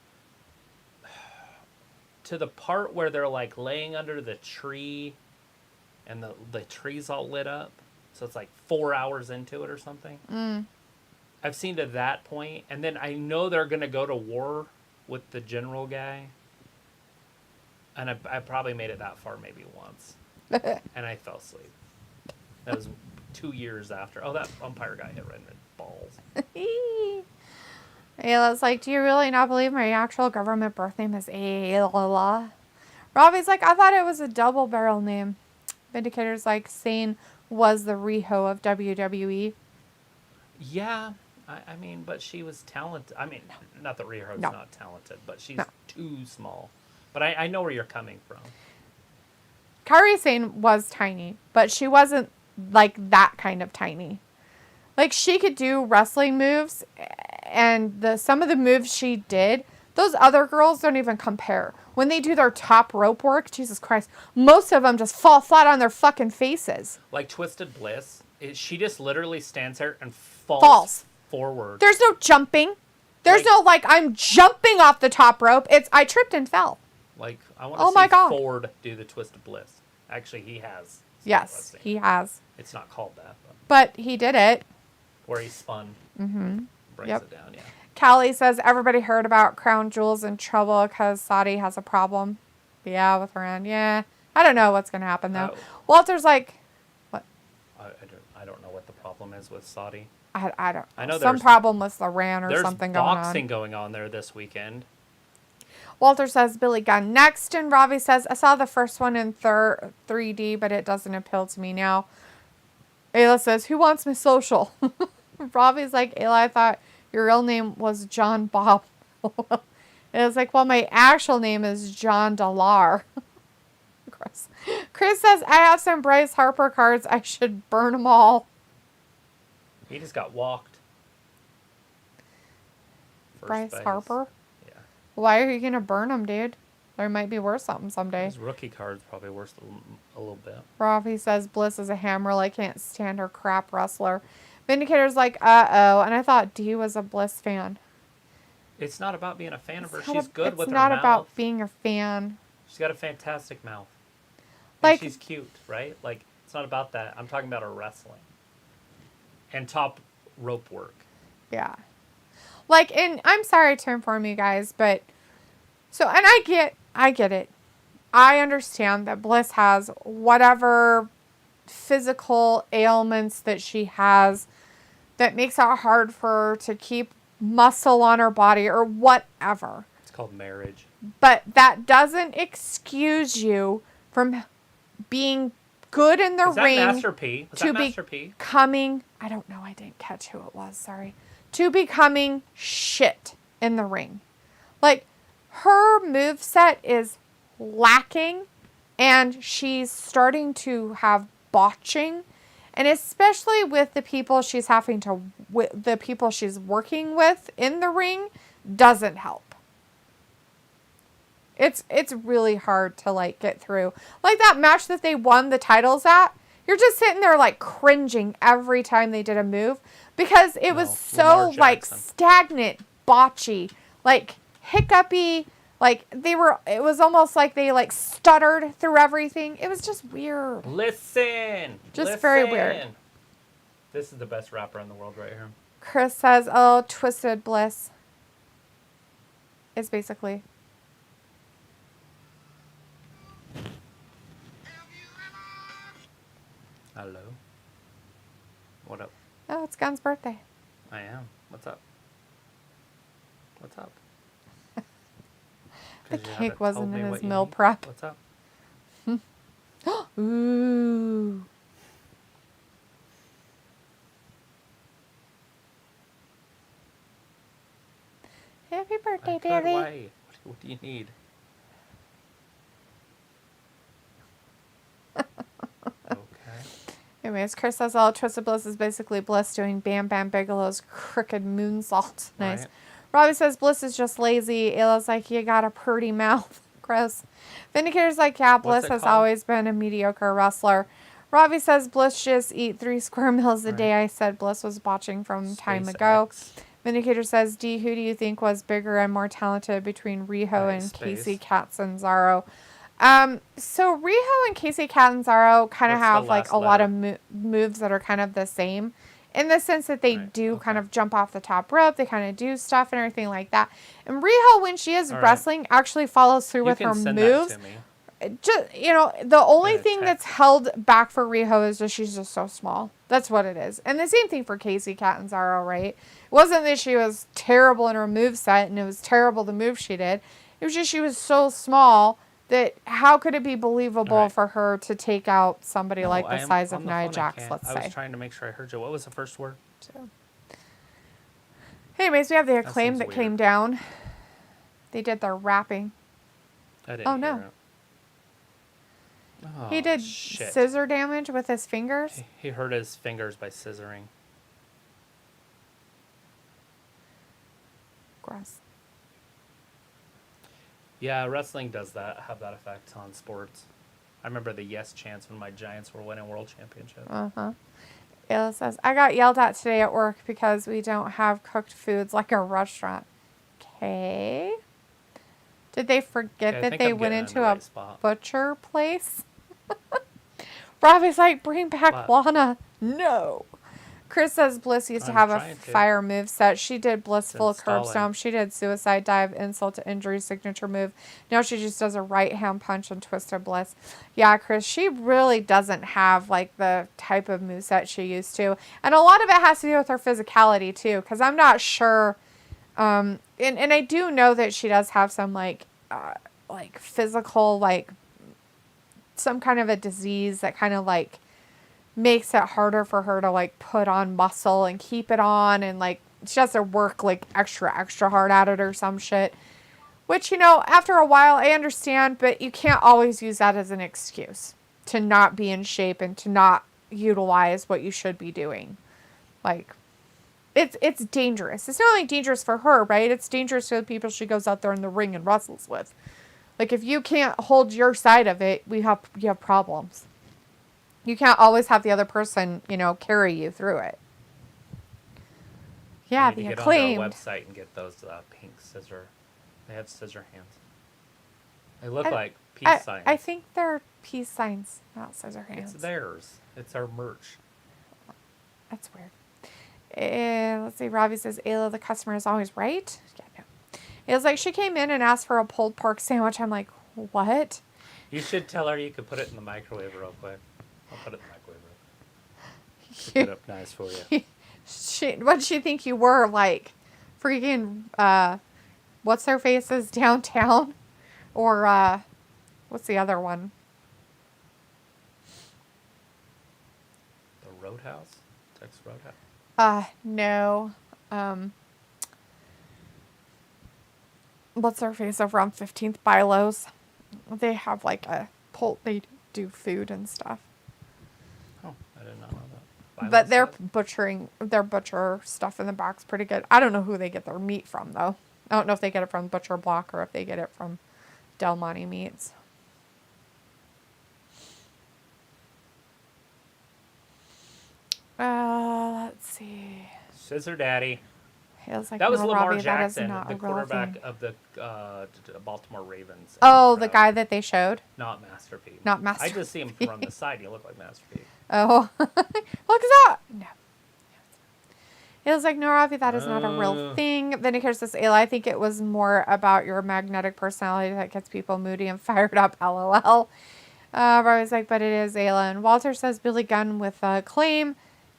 to the part where they're like laying under the tree and the tree's all lit up. So it's like 4 hours into it or something. I've seen to that point, and then I know they're going to go to war with the general guy. And I probably made it that far maybe once. And I fell asleep. That was 2 years after. Oh, that umpire guy hit right in the balls. Ayla's like, do you really not believe my actual government birth name is Ayla? Robbie's like, I thought it was a double barrel name. Vindicator's like, Sane was the Riho of WWE. Yeah. I mean, but she was talented. I mean, not that Riho's not talented, but she's too small. But I know where you're coming from. Kairi Sane was tiny, but she wasn't like that kind of tiny. Like, she could do wrestling moves, and some of the moves she did, those other girls don't even compare. When they do their top rope work, Jesus Christ, most of them just fall flat on their fucking faces. Like Twisted Bliss, she just literally stands there and falls forward. There's no jumping. There's no, I'm jumping off the top rope. It's, I tripped and fell. Like, I want to see Ford do the Twist of Bliss. Actually, he has. Yes, he has. It's not called that. But he did it. Where he spun. Breaks it down, yeah. Callie says, everybody heard about Crown Jewel's in trouble because Saudi has a problem. Yeah, with her end. Yeah. I don't know what's going to happen, though. Walter's like, what? I don't know what the problem is with Saudi. I don't I know some problem with the RAN or something going on. There's boxing going on there this weekend. Walter says Billy Gunn next, and Robbie says, I saw the first one in 3D, but it doesn't appeal to me now. Ayla says, who wants my social? Robbie's like, Ayla, I thought your real name was John Bob. It was like, well, my actual name is John Delar. Chris says, I have some Bryce Harper cards. I should burn them all. He just got walked. Bryce Harper? Yeah. Why are you going to burn them, dude? There might be worth something someday. His rookie card's probably worth a little bit. Rafi says, Bliss is a hammer. I can't stand her crap wrestler. Vindicator's like, uh-oh. And I thought D was a Bliss fan. It's not about being a fan of her. She's good with her It's mouth. not about being a fan. She's got a fantastic mouth. And she's cute, right? Like, it's not about that. I'm talking about her wrestling. And top rope work. Yeah. Like, and I'm sorry to inform you guys, but... So, and I get it. I understand that Bliss has whatever physical ailments that she has that makes it hard for her to keep muscle on her body or whatever. It's called marriage. But that doesn't excuse you from being good in the ring. Master P? Was that Master P? Becoming, I don't know, I didn't catch who it was, sorry. To becoming shit in the ring. Like, her moveset is lacking, and she's starting to have botching, and especially with the people she's the people she's working with in the ring, doesn't help. It's really hard to get through. Like that match that they won the titles at, you're just sitting there cringing every time they did a move because it was so stagnant, botchy, hiccupy. It was almost like they stuttered through everything. It was just weird. Listen. Very weird. This is the best rapper in the world right here. Chris says, oh, Twisted Bliss is basically... Hello. What up? Oh, it's Gunn's birthday. I am. What's up? What's up? The cake wasn't in his meal prep. What's up? Ooh. Happy birthday, Daddy. What do you need? Anyways, Chris says all Twisted Bliss is basically Bliss doing Bam Bam Bigelow's crooked moonsault. Nice. Right. Robbie says Bliss is just lazy. Ayla's like, you got a pretty mouth. Chris. Vindicator's like, yeah, Bliss has always been a mediocre wrestler. Robbie says Bliss just eat 3 square meals a day. I said Bliss was botching from time ago. Vindicator says, D, who do you think was bigger and more talented between Riho and Casey Catanzaro? So Riho and Casey Catanzaro kind of have a lot of moves that are kind of the same in the sense that they do kind of jump off the top rope. They kind of do stuff and everything like that. And Riho, when she is wrestling, actually follows through with her moves. Just, the only thing that's held back for Riho is that she's just so small. That's what it is. And the same thing for Casey Catanzaro, right? It wasn't that she was terrible in her moveset and it was terrible the move she did. It was just she was so small that how could it be believable for her to take out somebody the size of Nia Jax, let's say. I was trying to make sure I heard you. What was the first word? So. Anyways, we have the Acclaim that came down. They did their rapping. I didn't hear it. He did scissor damage with his fingers. He hurt his fingers by scissoring. Gross. Yeah, wrestling does have that effect on sports. I remember the yes chants when my Giants were winning world championships. Ayla says, I got yelled at today at work because we don't have cooked foods like a restaurant. Okay. Did they forget Okay, I that think they I'm went getting in into the a right spot. butcher place? Robbie's like, bring back What? Lana. No. Chris says Bliss used to I'm have a trying to. fire move set. She did blissful It's curb installing. stomp. She did suicide dive, insult to injury, signature move. Now she just does a right hand punch and twisted bliss. Yeah, Chris, she really doesn't have like the type of move set she used to. And a lot of it has to do with her physicality too, because I'm not sure. And I do know that she does have some like physical, like some kind of a disease that kind of like makes it harder for her to like put on muscle and keep it on, and like she has to work like extra hard at it or some shit, which, you know, after a while I understand, but you can't always use that as an excuse to not be in shape and to not utilize what you should be doing. Like, it's dangerous. It's not only dangerous for her, right? It's dangerous to the people she goes out there in the ring and wrestles with. Like, if you can't hold your side of it, you have problems. You can't always have the other person, you know, carry you through it. Yeah, the Acclaimed. Get on their website and get those pink scissor. They have scissor hands. They look like peace signs. I think they're peace signs, not scissor hands. It's theirs. It's our merch. That's weird. Let's see. Robbie says, Ayla, the customer is always right. Yeah, no. It was like she came in and asked for a pulled pork sandwich. I'm like, what? You should tell her you could put it in the microwave real quick. I'll put it in the microwave real quick. Keep it up nice for you. What did she think you were, like, freaking, what's their faces downtown? Or, what's the other one? The Roadhouse? Texas Roadhouse? No. What's their face over on 15th by Lowe's? They have, like, they do food and stuff. Oh, I did not know that. But their butcher stuff in the box pretty good. I don't know who they get their meat from, though. I don't know if they get it from Butcher Block or if they get it from Del Monte Meats. Let's see. Scissor Daddy. Like, that was no, Lamar Robbie, Jackson, the quarterback of the Baltimore Ravens. Oh, the guy that they showed? Not Master P. Not Master I just see him from the side. You look like Master P. Oh. Look at that. No. It was like, no, Robbie, that is not a real thing. Then he says, Ayla, I think it was more about your magnetic personality that gets people moody and fired up, LOL. Robbie's like, but it is Ayla. And Walter says, Billy Gunn with a claim.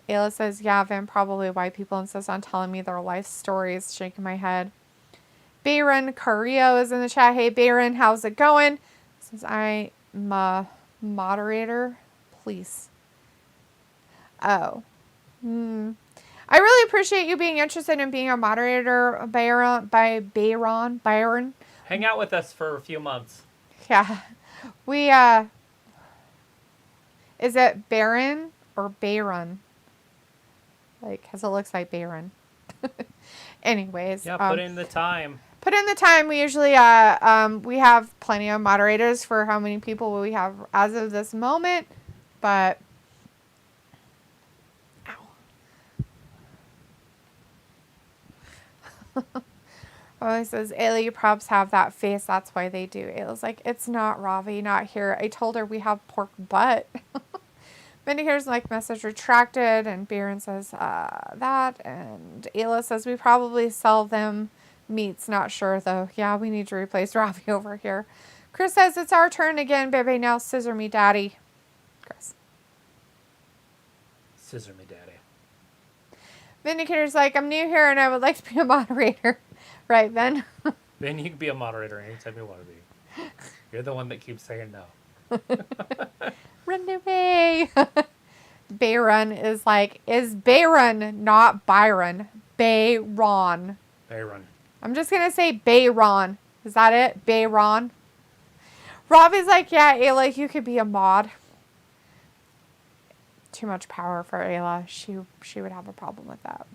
Ayla says, yeah, Vin, probably why people insist on telling me their life stories. Shaking my head. Bayron Carrillo is in the chat. Hey, Bayron, how's it going? Says, I'm a moderator. Please. Oh. I really appreciate you being interested in being a moderator, Byron. Hang out with us for a few months. Yeah. We, is it Baron or Bayron? Like, because it looks like Bayron. Anyways. Yeah, put in the time. Put in the time. We usually, we have plenty of moderators for how many people we have as of this moment. But, oh, he says, Ayla, you probs have that face. That's why they do. Ayla's like, it's not Ravi, not here. I told her we have pork butt. Vindicator's like, message retracted. And Baron says that. And Ayla says, we probably sell them meats. Not sure, though. Yeah, we need to replace Ravi over here. Chris says, it's our turn again, baby. Now scissor me, daddy. Chris. Scissor me, daddy. Vindicator's like, I'm new here and I would like to be a moderator. Right, Ben? Ben, you can be a moderator anytime you want to be. You're the one that keeps saying no. Run away. Bayron is like, is Bayron, not Byron. Bayron. Bayron. I'm just going to say Bayron. Is that it? Bayron. Robbie's like, yeah, Ayla, you could be a mod. Too much power for Ayla. She would have a problem with that.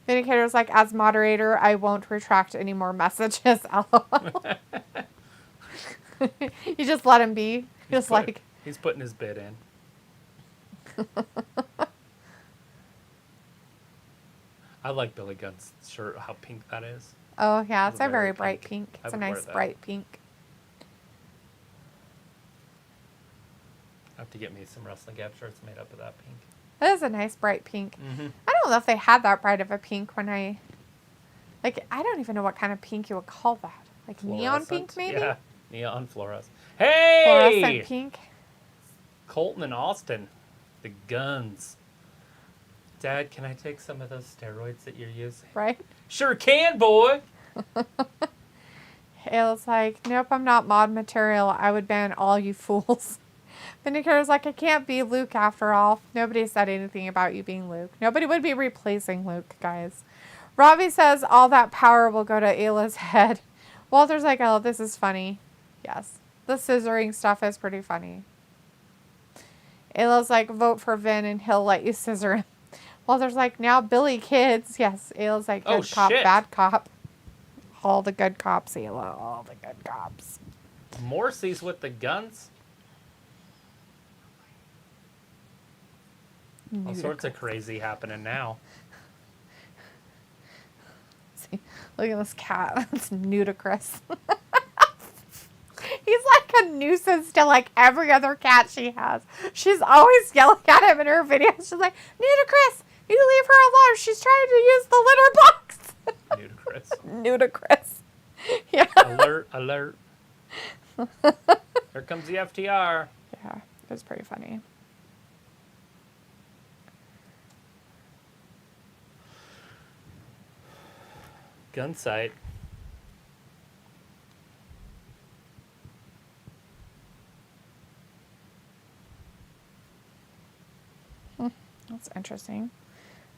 Vindicator's like, as moderator, I won't retract any more messages. LOL. You just let him be. He's putting his bid in. I like Billy Gunn's shirt, how pink that is. Oh, yeah, it's a very bright pink. It's a nice bright pink. I have to get me some wrestling gap shirts made up of that pink. It is a nice bright pink. Mm-hmm. I don't know if they had that bright of a pink when I don't even know what kind of pink you would call that. Like neon pink, maybe? Yeah, neon fluorescent. Hey! Fluorescent pink. Colton and Austin, the Guns. Dad, can I take some of those steroids that you're using? Right? Sure can, boy! It was like, nope, I'm not mod material. I would ban all you fools. Vindicator's like, I can't be Luke after all. Nobody said anything about you being Luke. Nobody would be replacing Luke, guys. Robbie says all that power will go to Ayla's head. Walter's like, oh, this is funny. Yes. The scissoring stuff is pretty funny. Ayla's like, vote for Vin and he'll let you scissor him. Walter's like, now Billy kids. Yes. Ayla's like, good cop, bad cop. All the good cops, Ayla. All the good cops. Morrissey's with the Guns. All sorts of crazy happening now. See, look at this cat. It's ludicrous. He's like a nuisance to like every other cat she has. She's always yelling at him in her videos. She's like, Nudicrous, you leave her alone. She's trying to use the litter box. Ludicrous. Ludicrous. Yeah. Alert, alert. Here comes the FTR. Yeah, it was pretty funny. Gun sight. That's interesting.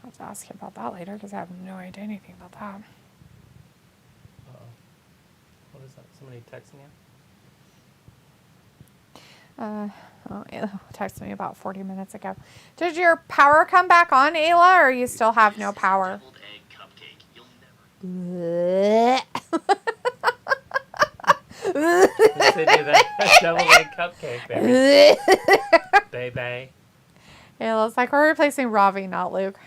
I'll have to ask you about that later because I have no idea anything about that. What is that? Somebody texting you? Ayla texted me about 40 minutes ago. Did your power come back on, Ayla, or you still have no power? They do that deviled egg cupcake, baby. Baby. Ayla's like, we're replacing Ravi, not Luke.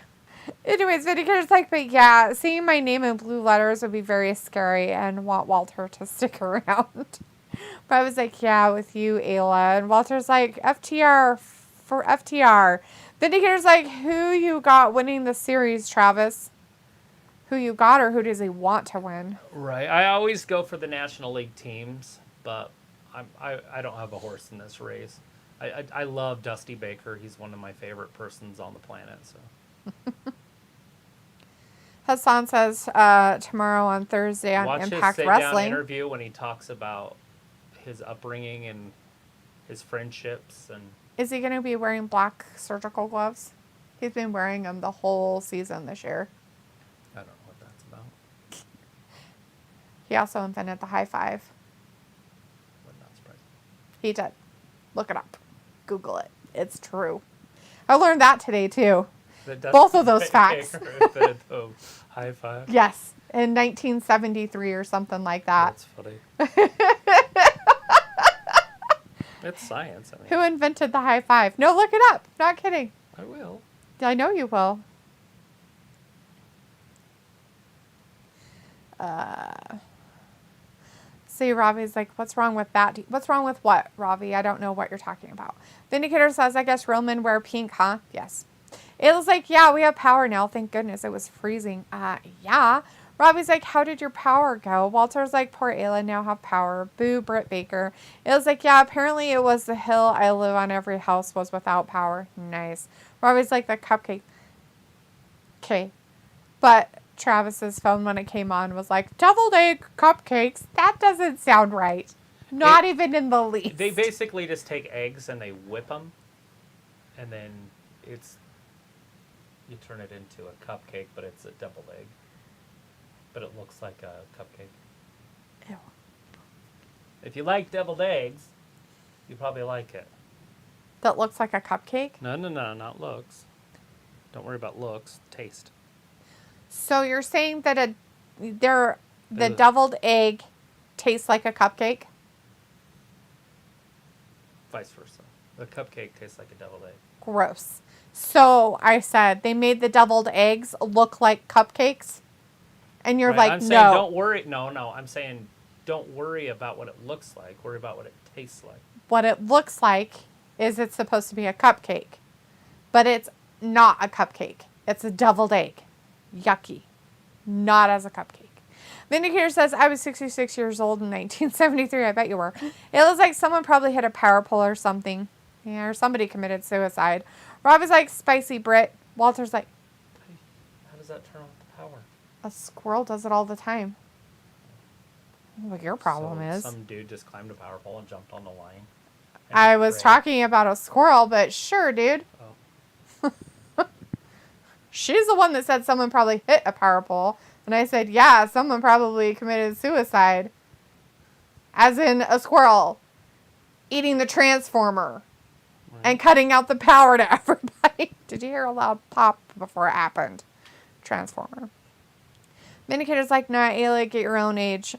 Anyways, Vindicator's like, but yeah, seeing my name in blue letters would be very scary and want Walter to stick around. But I was like, yeah, with you, Ayla. And Walter's like, FTR for FTR. Vindicator's like, who you got winning the series, Travis? Who you got, or who does he want to win? Right. I always go for the National League teams, but I don't have a horse in this race. I love Dusty Baker. He's one of my favorite persons on the planet. So. Hassan says tomorrow on Thursday on Watch Impact his Wrestling. sit-down interview when he talks about his upbringing and his friendships. And is he going to be wearing black surgical gloves? He's been wearing them the whole season this year. I don't know what that's about. He also invented the high five. Would not surprise me. He did. Look it up. Google it. It's true. I learned that today too. Both of those facts. The high five. Yes, in 1973 or something like that. That's funny. It's science. I mean. Who invented the high five? No, look it up. Not kidding. I will. I know you will. See, Ravi's like, what's wrong with that? What's wrong with what, Ravi? I don't know what you're talking about. Vindicator says, I guess real men wear pink, huh? Yes. It was like, yeah, we have power now. Thank goodness. It was freezing. Yeah. Robbie's like, how did your power go? Walter's like, poor Ayla now have power. Boo, Britt Baker. It was like, yeah, apparently it was the hill I live on. Every house was without power. Nice. Robbie's like, the cupcake. Okay. But Travis's phone when it came on was like, deviled egg cupcakes. That doesn't sound right. Not even in the least. They basically just take eggs and they whip them. And then you turn it into a cupcake, but it's a deviled egg. But it looks like a cupcake. Ew. If you like deviled eggs, you probably like it. That looks like a cupcake? No, not looks. Don't worry about looks. Taste. So you're saying that the deviled egg tastes like a cupcake? Vice versa. The cupcake tastes like a deviled egg. Gross. So I said, they made the deviled eggs look like cupcakes. And you're Right, like, I'm no. saying don't worry. No, I'm saying don't worry about what it looks like. Worry about what it tastes like. What it looks like is it's supposed to be a cupcake. But it's not a cupcake. It's a deviled egg. Yucky. Not as a cupcake. Vindicator says, I was 66 years old in 1973. I bet you were. It looks like someone probably hit a power pole or something. Yeah, or somebody committed suicide. Rob is like, spicy Brit. Walter's like, how does that turn off the power? a squirrel does it all the time. What your problem is. Some dude just climbed a power pole and jumped on the line. I was talking about a squirrel, but sure, dude. Oh. She's the one that said someone probably hit a power pole. And I said, yeah, someone probably committed suicide. As in a squirrel eating the transformer and cutting out the power to everybody. Did you hear a loud pop before it happened? Transformer. Vindicator's like, nah, Ayla, get your own age.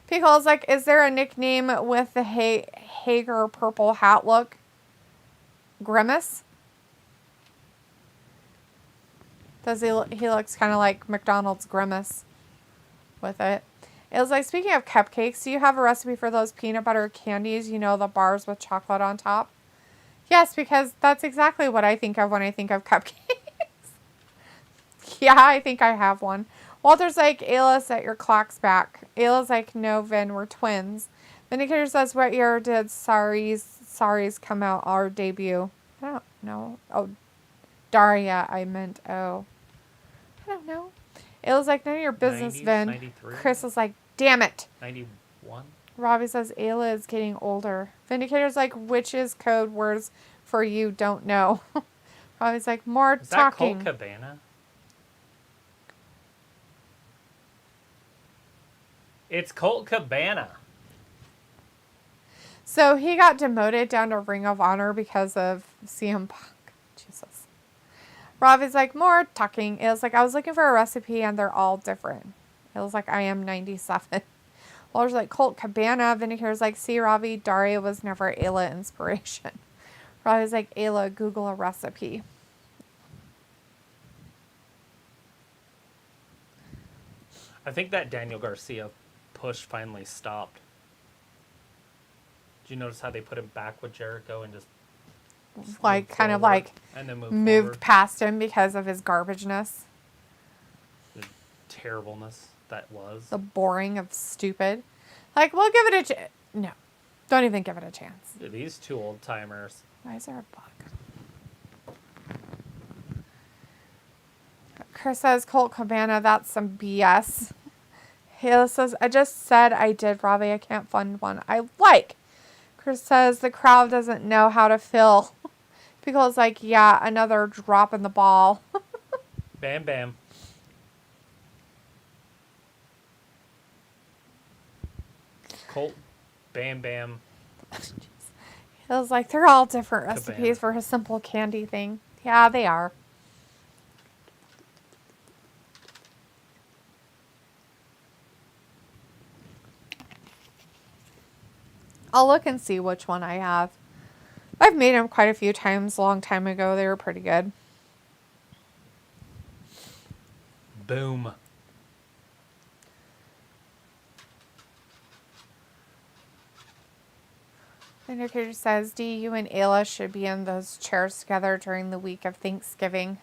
Pickle's like, is there a nickname with the Hager purple hat look? Grimace? Does he looks kind of like McDonald's Grimace with it. It was like, speaking of cupcakes, do you have a recipe for those peanut butter candies? You know, the bars with chocolate on top? Yes, because that's exactly what I think of when I think of cupcakes. Yeah, I think I have one. Walter's like, Ayla, set your clocks back. Ayla's like, no, Vin, we're twins. Vindicator says, what year did Sorry's come out, our debut? I don't know. Oh, Daria, I meant, oh. I don't know. Ayla's like, none of your business, 90s, Vin. 93? Chris is like, damn it. 91? Robbie says, Ayla is getting older. Vindicator's like, which is code words for you don't know. Robbie's like, more is talking. Is that Colt Cabana? It's Colt Cabana. So he got demoted down to Ring of Honor because of CM Punk. Jesus. Robbie's like, more talking. It was like, I was looking for a recipe and they're all different. It was like, I am 97. Walter's like, Colt Cabana. Vindicator's like, see, Robbie, Daria was never Ayla inspiration. Robbie's like, Ayla, Google a recipe. I think that Daniel Garcia push finally stopped. Did you notice how they put him back with Jericho and just like kind of like and then moved past him because of his garbageness? The terribleness that was. The boring of stupid. Like, we'll give it a no. Don't even give it a chance. These two old timers. Why is there a bug? Chris says, Colt Cabana, that's some BS. Hayla says, I just said I did, Robbie. I can't fund one I like. Chris says, the crowd doesn't know how to fill. Pickle's like, yeah, another drop in the ball. Bam, bam. Colt, bam, bam. It was like, they're all different Cabana. recipes for a simple candy thing. Yeah, they are. I'll look and see which one I have. I've made them quite a few times a long time ago. They were pretty good. Boom. Indicator says, D, you and Ayla should be in those chairs together during the week of Thanksgiving.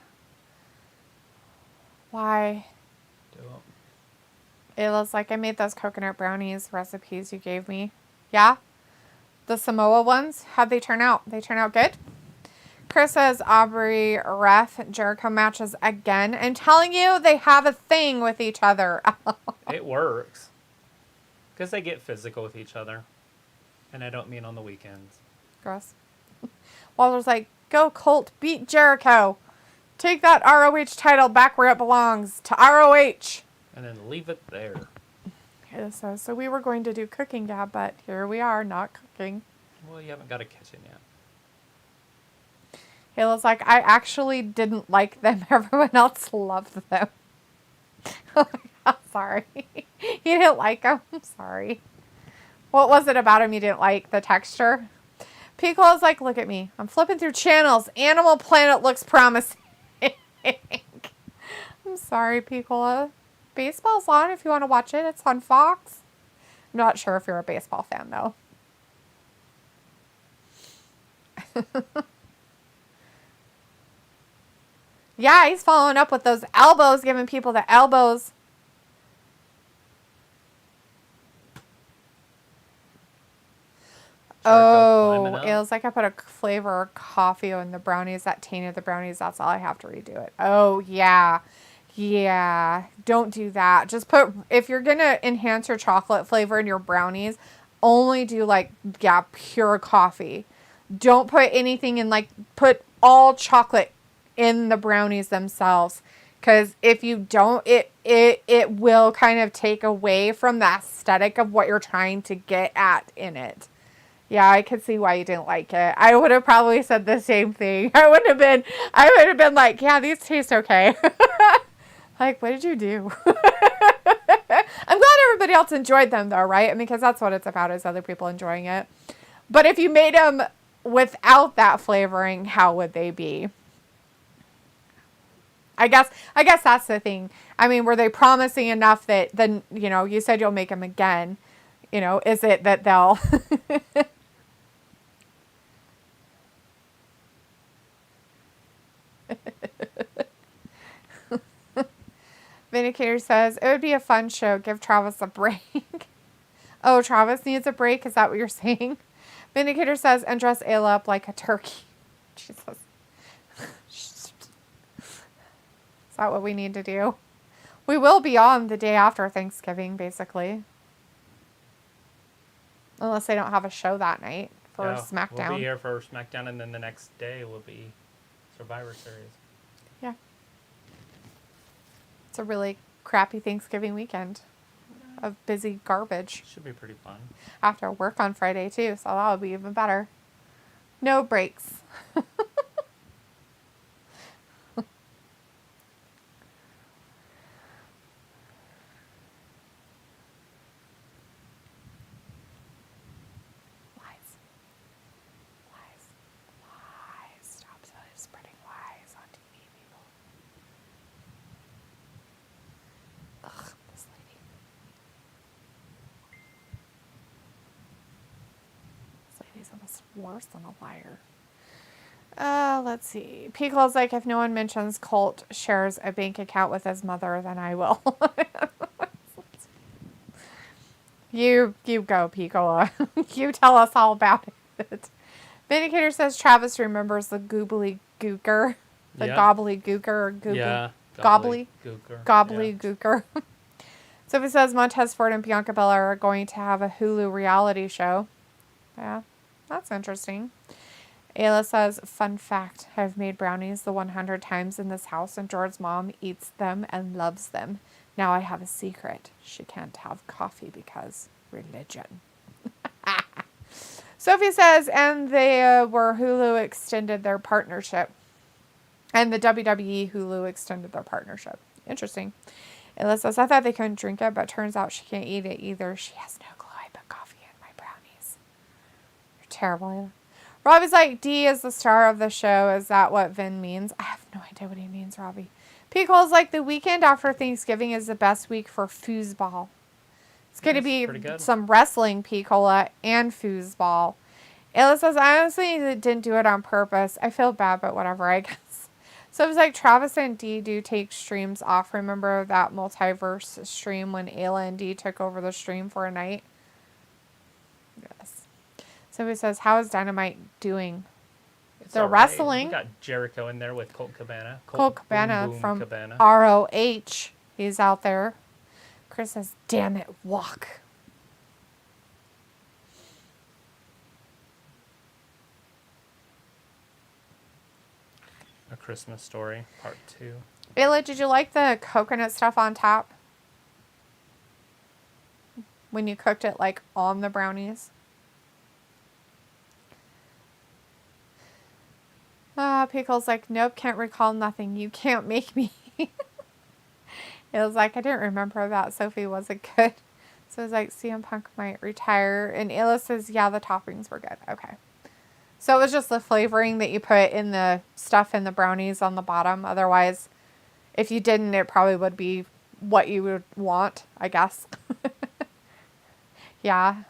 Why? Do it. Ayla's like, I made those coconut brownies recipes you gave me. Yeah? The Samoa ones? How'd they turn out? They turn out good? Chris says, Aubrey, Ref, Jericho matches again. I'm telling you, they have a thing with each other. It works. Because they get physical with each other. And I don't mean on the weekends. Gross. Walter's like, go Colt, beat Jericho. Take that ROH title back where it belongs, to ROH. And then leave it there. It says, so we were going to do cooking, Dad, but here we are, not cooking. Well, you haven't got a kitchen yet. Hayla's like, I actually didn't like them. Everyone else loved them. I'm sorry. You didn't like them? I'm sorry. What was it about him you didn't like? The texture? Piccolo's like, look at me. I'm flipping through channels. Animal Planet looks promising. I'm sorry, Piccolo. Baseball's on if you want to watch it. It's on Fox. I'm not sure if you're a baseball fan, though. Yeah, he's following up with those elbows, giving people the elbows. Oh, it was like I put a flavor of coffee in the brownies that tainted the brownies. That's all I have to redo it. Oh, yeah. Yeah. Don't do that. Just put, if you're going to enhance your chocolate flavor in your brownies, only do like, yeah, pure coffee. Don't put anything in, like, put all chocolate in the brownies themselves. Because if you don't, it will kind of take away from the aesthetic of what you're trying to get at in it. Yeah, I could see why you didn't like it. I would have probably said the same thing. I would have been like, yeah, these taste okay. Like, what did you do? I'm glad everybody else enjoyed them though, right? I mean, because that's what it's about, is other people enjoying it. But if you made them without that flavoring, how would they be? I guess that's the thing. I mean, were they promising enough that then, you know, you said you'll make them again. You know, is it that they'll... Vindicator says, it would be a fun show. Give Travis a break. Oh, Travis needs a break? Is that what you're saying? Vindicator says, and dress Ayla up like a turkey. Jesus. Is that what we need to do? We will be on the day after Thanksgiving, basically. Unless they don't have a show that night for SmackDown. We'll be here for SmackDown, and then the next day will be Survivor Series. Yeah. It's a really crappy Thanksgiving weekend of busy garbage. Should be pretty fun. After work on Friday, too, so that would be even better. No breaks. Worse than a liar. Let's see. Piccolo's like, if no one mentions Colt shares a bank account with his mother, then I will. You go, Piccolo. You tell us all about it. Vindicator says Travis remembers the goobly gooker. The gobbly gooker or goobly. Yeah. Gobbly gooker. Gobbly gooker. So if it says Montez Ford and Bianca Belair are going to have a Hulu reality show. Yeah. That's interesting. Ayla says, fun fact, I've made brownies the 100 times in this house, and George's mom eats them and loves them. Now I have a secret. She can't have coffee because religion. Sophie says, and they were Hulu extended their partnership. And the WWE Hulu extended their partnership. Interesting. Ayla says, I thought they couldn't drink it, but turns out she can't eat it either. She has no clue I put coffee in my brownies. Terrible. Robbie's like, D is the star of the show. Is that what Vin means? I have no idea what he means, Robbie. Picole's like, the weekend after Thanksgiving is the best week for foosball. It's going to be some wrestling, Picola, and foosball. Ayla says, I honestly didn't do it on purpose. I feel bad, but whatever, I guess. So it was like Travis and D do take streams off. Remember that multiverse stream when Ayla and D took over the stream for a night? Yes. Somebody says, how is Dynamite doing? They're wrestling. We got Jericho in there with Colt Cabana. Colt Cabana boom, boom, from Cabana. ROH. He's out there. Chris says, damn it, walk. A Christmas Story, Part 2. Ayla, did you like the coconut stuff on top? When you cooked it, like, on the brownies? Pickle's like, nope, can't recall nothing. You can't make me. It was like, I didn't remember that. Sophie wasn't good. So it was like, CM Punk might retire. And Ayla says, yeah, the toppings were good. Okay. So it was just the flavoring that you put in the stuff in the brownies on the bottom. Otherwise, if you didn't, it probably would be what you would want, I guess. Yeah.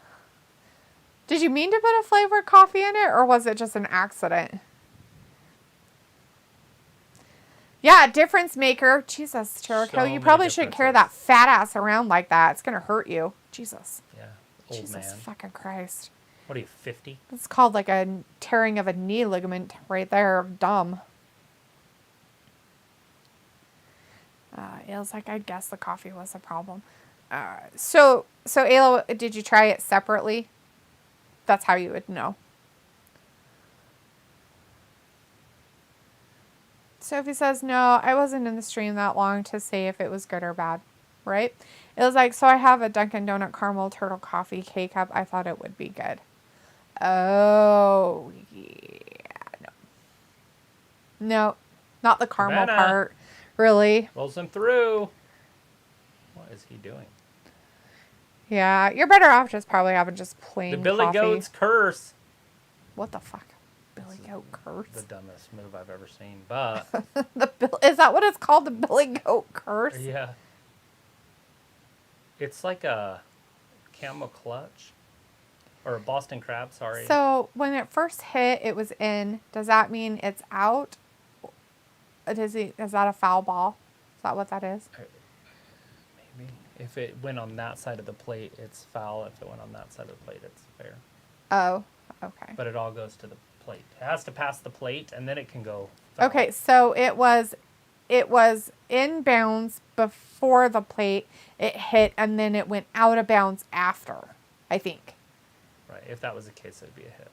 Did you mean to put a flavored coffee in it, or was it just an accident? Yeah, difference maker. Jesus, Jericho, So you many probably shouldn't carry that differences. fat ass around like that. It's going to hurt you. Jesus. Yeah, old Jesus man. fucking Christ. What are you, 50? It's called like a tearing of a knee ligament right there. Dumb. It was like, I guess the coffee was a problem. So Ayla, did you try it separately? That's how you would know. Sophie says, no, I wasn't in the stream that long to say if it was good or bad, right? It was like, so I have a Dunkin' Donut caramel turtle coffee K-Cup. I thought it would be good. Oh, yeah, no. No, not the caramel Cabana. part, really. Rolls him through. What is he doing? Yeah, you're better off just probably having just plain The Billy coffee. Goat's curse. What the fuck? Billy Goat curse? The dumbest move I've ever seen, but Is that what it's called? The Billy Goat curse? yeah. It's like a camel clutch. Or a Boston crab, sorry. So when it first hit, it was in. Does that mean it's out? Is that a foul ball? Is that what that is? Maybe. If it went on that side of the plate, it's foul. If it went on that side of the plate, it's fair. Oh, okay. But it all goes to the plate. It has to pass the plate, and then it can go foul. Okay, so it was in bounds before the plate. It hit, and then it went out of bounds after, I think. Right. If that was the case, it'd be a hit.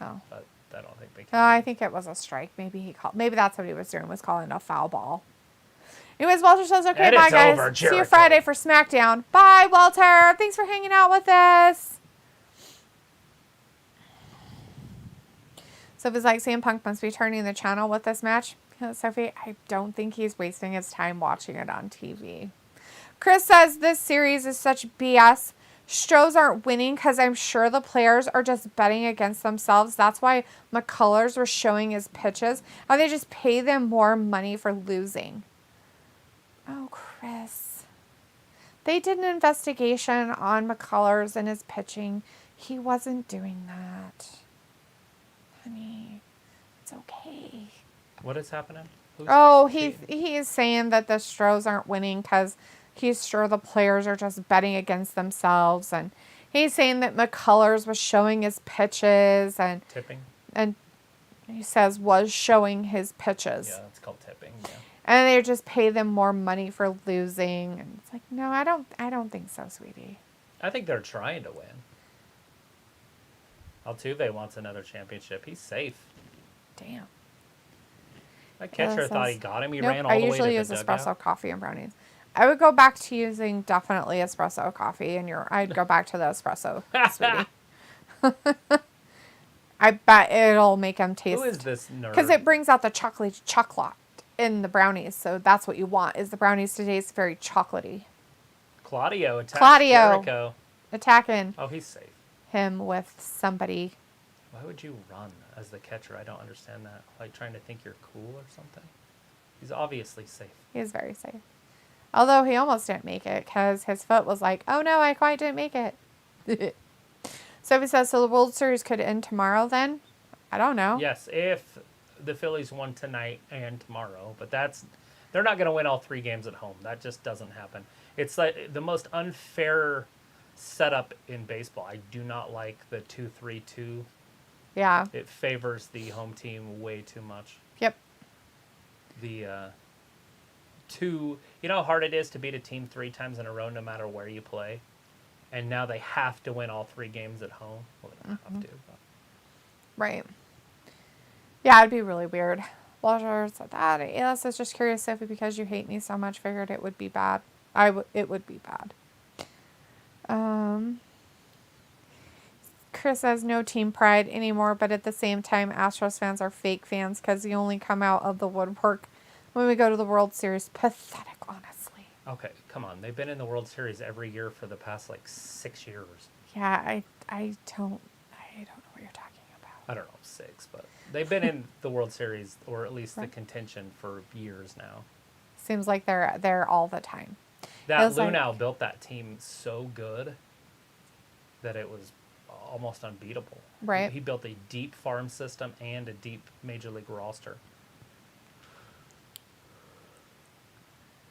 Oh. But I don't think they can. I think it was a strike. Maybe that's what he was doing, was calling a foul ball. Anyways, Walter says, okay, And bye, it's guys. over, See you Jericho. Friday for SmackDown. Bye, Walter. Thanks for hanging out with us. Sophie's like, CM Punk must be turning the channel with this match. Sophie, I don't think he's wasting his time watching it on TV. Chris says, this series is such BS. Stros aren't winning because I'm sure the players are just betting against themselves. That's why McCullers was showing his pitches. How they just pay them more money for losing. Oh, Chris. They did an investigation on McCullers and his pitching. He wasn't doing that. Honey, it's okay. What is happening? He is saying that the Stros aren't winning because he's sure the players are just betting against themselves. And he's saying that McCullers was showing his pitches and Tipping? and he says was showing his pitches. Yeah, it's called tipping, yeah. And they just pay them more money for losing. And it's like, no, I don't think so, sweetie. I think they're trying to win. Altuve wants another championship. He's safe. Damn. That catcher thought he got him. He ran all I the way usually to use the espresso dugout. coffee and brownies. I would go back to using definitely espresso coffee, and I'd go back to the espresso, sweetie. I bet it'll make them taste. Who is this nerd? Because it brings out the chocolate in the brownies, so that's what you want, is the brownies to taste very chocolatey. Claudio attacks Jericho. Attacking Oh, he's safe. him with somebody. Why would you run as the catcher? I don't understand that. Like trying to think you're cool or something? He's obviously safe. He is very safe. Although he almost didn't make it because his foot was like, oh no, I quite didn't make it. Sophie says, so the World Series could end tomorrow then? I don't know. Yes, if the Phillies won tonight and tomorrow. But they're not going to win all 3 games at home. That just doesn't happen. It's like the most unfair setup in baseball. I do not like the 2-3-2. Yeah. It favors the home team way too much. Yep. The you know how hard it is to beat a team 3 times in a row no matter where you play? And now they have to win all 3 games at home. Well, they don't have to. But. Right. Yeah, it'd be really weird. Walter said that. Ayla is just curious, Sophie, because you hate me so much, figured it would be bad. It would be bad. Chris has no team pride anymore, but at the same time, Astros fans are fake fans because you only come out of the woodwork when we go to the World Series. Pathetic, honestly. Okay, come on. They've been in the World Series every year for the past, 6 years. Yeah, I don't know what you're talking about. I don't know, 6, but they've been in the World Series, or at least the contention, for years now. Seems like they're there all the time. That Lunau built that team so good that it was almost unbeatable. Right. He built a deep farm system and a deep Major League roster.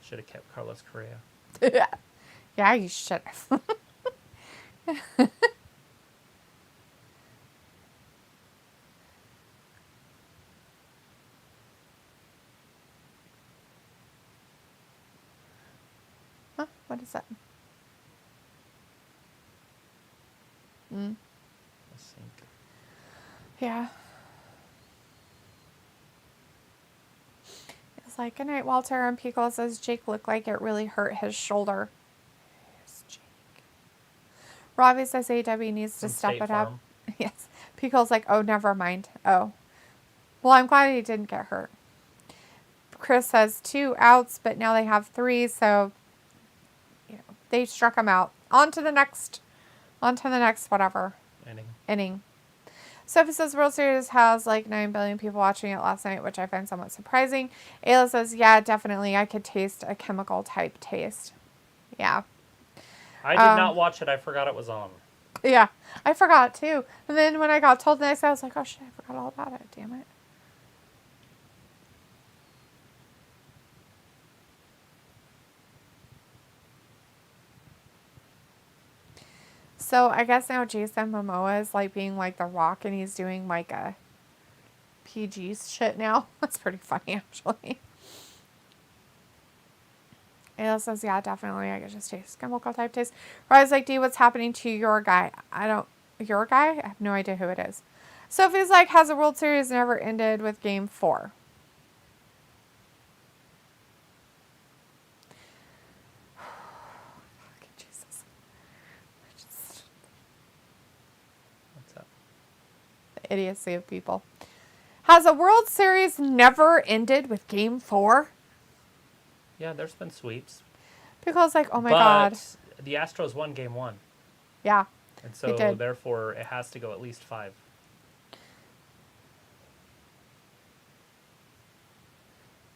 Should have kept Carlos Correa. Yeah, you should have. Huh? What is that? I think. Yeah. It's like, good night, Walter. And Pico says Jake looked like it really hurt his shoulder. Here's Jake. Robbie says AEW needs to step it up. Yes. Pico's like, oh, never mind. Oh. Well, I'm glad he didn't get hurt. Chris says 2 outs, but now they have 3, so they struck him out. On to the next whatever. Inning. Sophie says World Series has like 9 billion people watching it last night, which I find somewhat surprising. Ayla says, yeah, definitely. I could taste a chemical type taste. Yeah. I did not watch it. I forgot it was on. Yeah. I forgot too. And then when I got told the next day, I was like, oh shit, I forgot all about it. Damn it. So I guess now Jason Momoa is like being like The Rock, and he's doing like a PG shit now. That's pretty funny, actually. Ayla says, yeah, definitely. I could just taste chemical type taste. Rise like, D, what's happening to your guy? Your guy? I have no idea who it is. Sophie's like, has the World Series never ended with Game 4? Idiocy of people. Has a World Series never ended with Game 4? Yeah, there's been sweeps. Because like, oh my God. The Astros won Game 1. Yeah. And so therefore it has to go at least 5.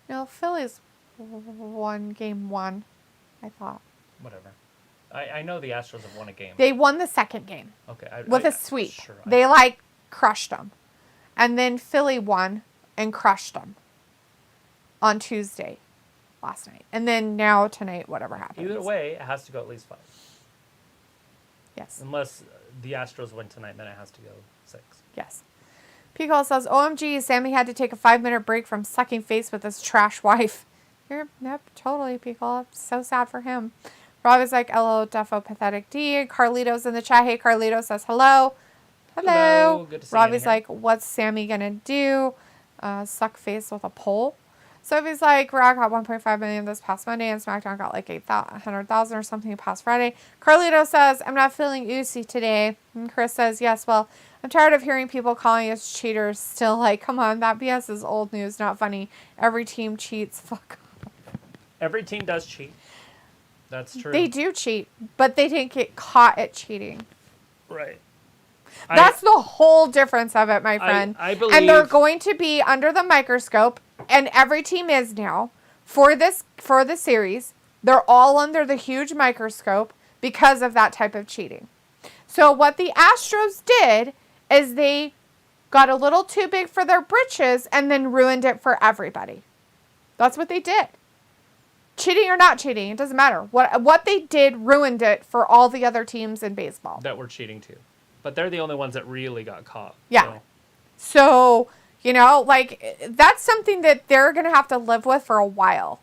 No, Phillies won Game 1, I thought. Whatever. I know the Astros have won a game. They won the second game. Okay. With a sweep. Sure, they crushed them. And then Philly won and crushed them on Tuesday last night. And then now tonight, whatever happens. Either way, it has to go at least 5. Yes. Unless the Astros win tonight, then it has to go 6. Yes. Pico says, OMG, Sammy had to take a 5-minute break from sucking face with his trash wife. Yep, totally, Pico. So sad for him. Rob is like, LO, defo, pathetic D. Carlito's in the chat. Hey, Carlito says, hello. Hello. Good to see Robbie's you like, what's Sammy going to do? Suck face with a pole. Sophie's like, Raw got 1.5 million this past Monday, and SmackDown got like 800,000 or something past Friday. Carlito says, I'm not feeling oozy today. And Chris says, yes, well, I'm tired of hearing people calling us cheaters. Still like, come on, that BS is old news, not funny. Every team cheats. Fuck. Every team does cheat. That's true. They do cheat, but they didn't get caught at cheating. Right. That's the whole difference of it, my friend. I believe... And they're going to be under the microscope, and every team is now, for the series. They're all under the huge microscope because of that type of cheating. So what the Astros did is they got a little too big for their britches and then ruined it for everybody. That's what they did. Cheating or not cheating, it doesn't matter. What they did ruined it for all the other teams in baseball. That were cheating too. But they're the only ones that really got caught. Yeah. So, that's something that they're going to have to live with for a while.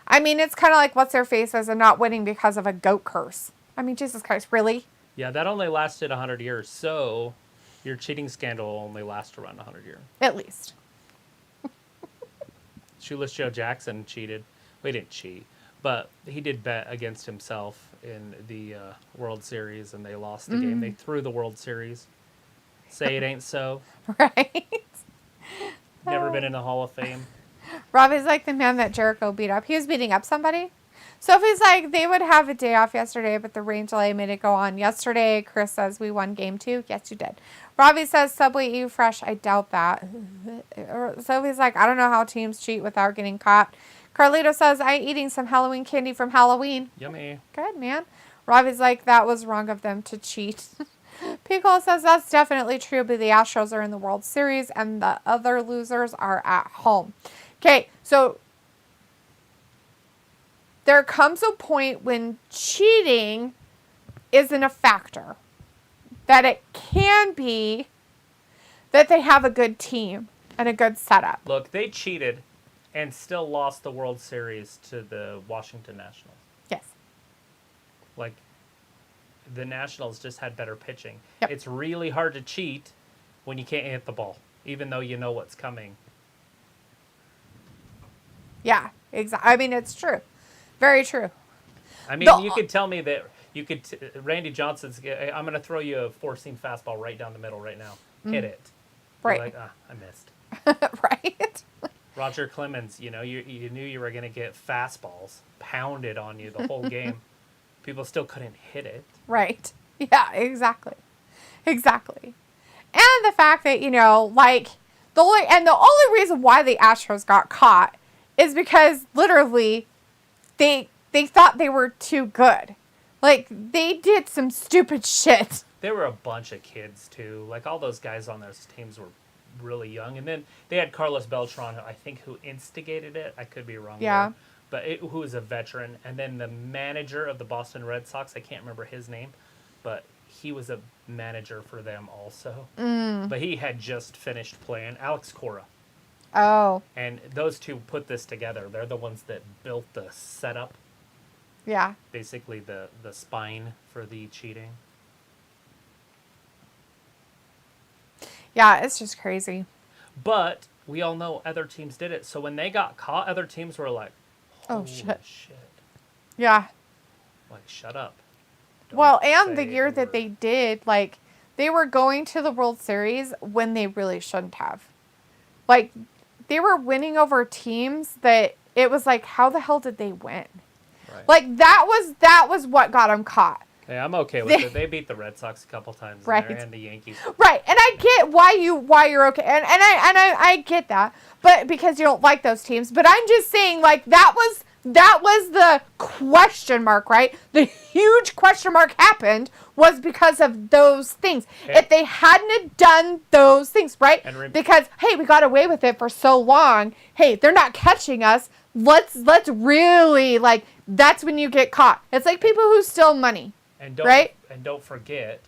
I mean, it's kind of like what's their faces and not winning because of a goat curse. I mean, Jesus Christ, really? Yeah, that only lasted 100 years. So your cheating scandal will only last around 100 years. At least. Shoeless Joe Jackson cheated. Well, he didn't cheat, but he did bet against himself in the World Series, and they lost the game. They threw the World Series. Say it ain't so. Right. Never been in the Hall of Fame. Rob is like the man that Jericho beat up. He was beating up somebody. Sophie's like, they would have a day off yesterday, but the rain delay made it go on yesterday. Chris says, we won game 2. Yes, you did. Robbie says, Subway eat fresh. I doubt that. Sophie's like, I don't know how teams cheat without getting caught. Carlito says, I'm eating some Halloween candy from Halloween. Yummy. Good, man. Robbie's like, that was wrong of them to cheat. Piccolo says, that's definitely true, but the Astros are in the World Series and the other losers are at home. Okay, so there comes a point when cheating isn't a factor. That it can be that they have a good team and a good setup. Look, they cheated and still lost the World Series to the Washington Nationals. Yes. Like, the Nationals just had better pitching. Yep. It's really hard to cheat when you can't hit the ball, even though you know what's coming. Yeah, exactly. I mean, it's true. Very true. I mean, you could tell me that you could. Randy Johnson's. I'm going to throw you a 4-seam fastball right down the middle right now. Hit it. Right. You're like, I missed. Right. Roger Clemens, you knew you were going to get fastballs pounded on you the whole game. People still couldn't hit it. Right. Yeah, exactly. Exactly. And the fact that, like, the only reason why the Astros got caught is because literally they thought they were too good. Like, they did some stupid shit. There were a bunch of kids, too. Like, all those guys on those teams were really young. And then they had Carlos Beltran, I think, who instigated it. I could be wrong Yeah. there. But who was a veteran. And then the manager of the Boston Red Sox, I can't remember his name, but he was a manager for them also. But he had just finished playing. Alex Cora. Oh. And those two put this together. They're the ones that built the setup. Yeah. Basically the spine for the cheating. Yeah, it's just crazy. But we all know other teams did it. So when they got caught, other teams were like, oh, shit. Yeah. Like, shut up. Well, and the year that they did, like, they were going to the World Series when they really shouldn't have. Like, they were winning over teams that it was like, how the hell did they win? Right. Like, that was what got them caught. Hey, I'm okay with it. They beat the Red Sox a couple times right. and the Yankees. Right. And I get why you're okay. And I get that. But because you don't like those teams. But I'm just saying, like, that was the question mark, right? The huge question mark happened was because of those things. Hey. If they hadn't have done those things, right? Because, hey, we got away with it for so long. Hey, they're not catching us. Let's really, like, that's when you get caught. It's like people who steal money. And don't forget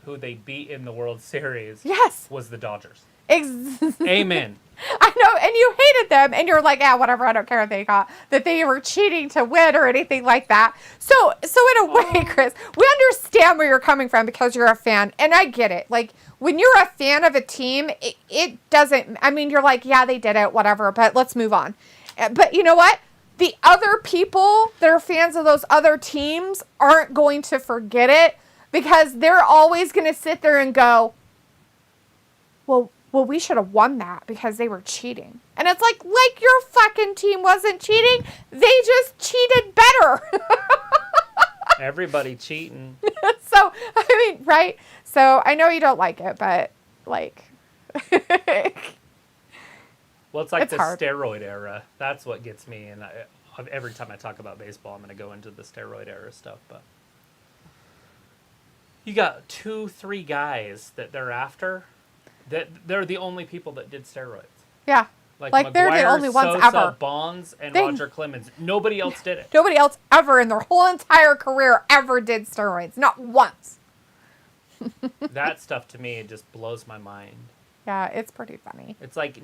who they beat in the World Series. Yes. Was the Dodgers. Amen. Amen. I know, and you hated them, and you're like, yeah, whatever, I don't care if they got that they were cheating to win or anything like that. So in a way, Chris, we understand where you're coming from because you're a fan, and I get it. Like, when you're a fan of a team, it doesn't, I mean, you're like, yeah, they did it, whatever, but let's move on. But you know what? The other people that are fans of those other teams aren't going to forget it because they're always going to sit there and go, well, we should have won that because they were cheating. And it's like your fucking team wasn't cheating. They just cheated better. Everybody cheating. So, I mean, right? So, I know you don't like it, but, like... Well, it's like the hard. steroid era. That's what gets me. And every time I talk about baseball, I'm going to go into the steroid era stuff. But you got 2-3 guys that they're after. That they're the only people that did steroids. Yeah. Like McGuire, they're the only ones Sosa, ever. Bonds, and Roger Clemens. Nobody else did it. Nobody else ever in their whole entire career ever did steroids. Not once. That stuff to me, it just blows my mind. Yeah, it's pretty funny. It's like,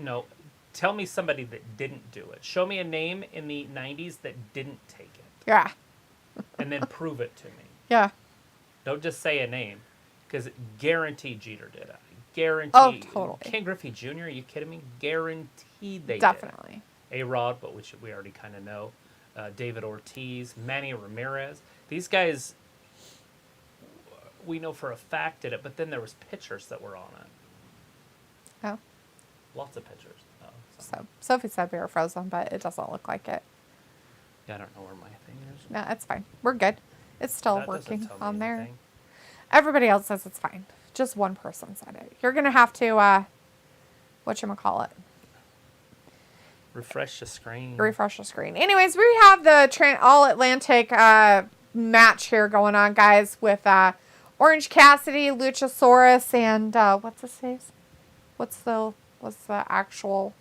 tell me somebody that didn't do it. Show me a name in the 90s that didn't take it. Yeah. And then prove it to me. Yeah. Don't just say a name. Because guaranteed Jeter did it. Guaranteed. Oh, totally. Ken Griffey Jr., are you kidding me? Guaranteed they Definitely. did. A-Rod, but which we already kind of know. David Ortiz, Manny Ramirez. These guys, we know for a fact did it, but then there was pitchers that were on it. Oh. Lots of pitchers. So Sophie said we were frozen, but it doesn't look like it. Yeah, I don't know where my thing is. No, it's fine. We're good. It's still That doesn't working tell me on there. anything. Everybody else says it's fine. Just one person said it. You're going to have to, whatchamacallit? Refresh the screen. Refresh the screen. Anyways, we have the All-Atlantic match here going on, guys, with Orange Cassidy, Luchasaurus, and what's his face? What's the actual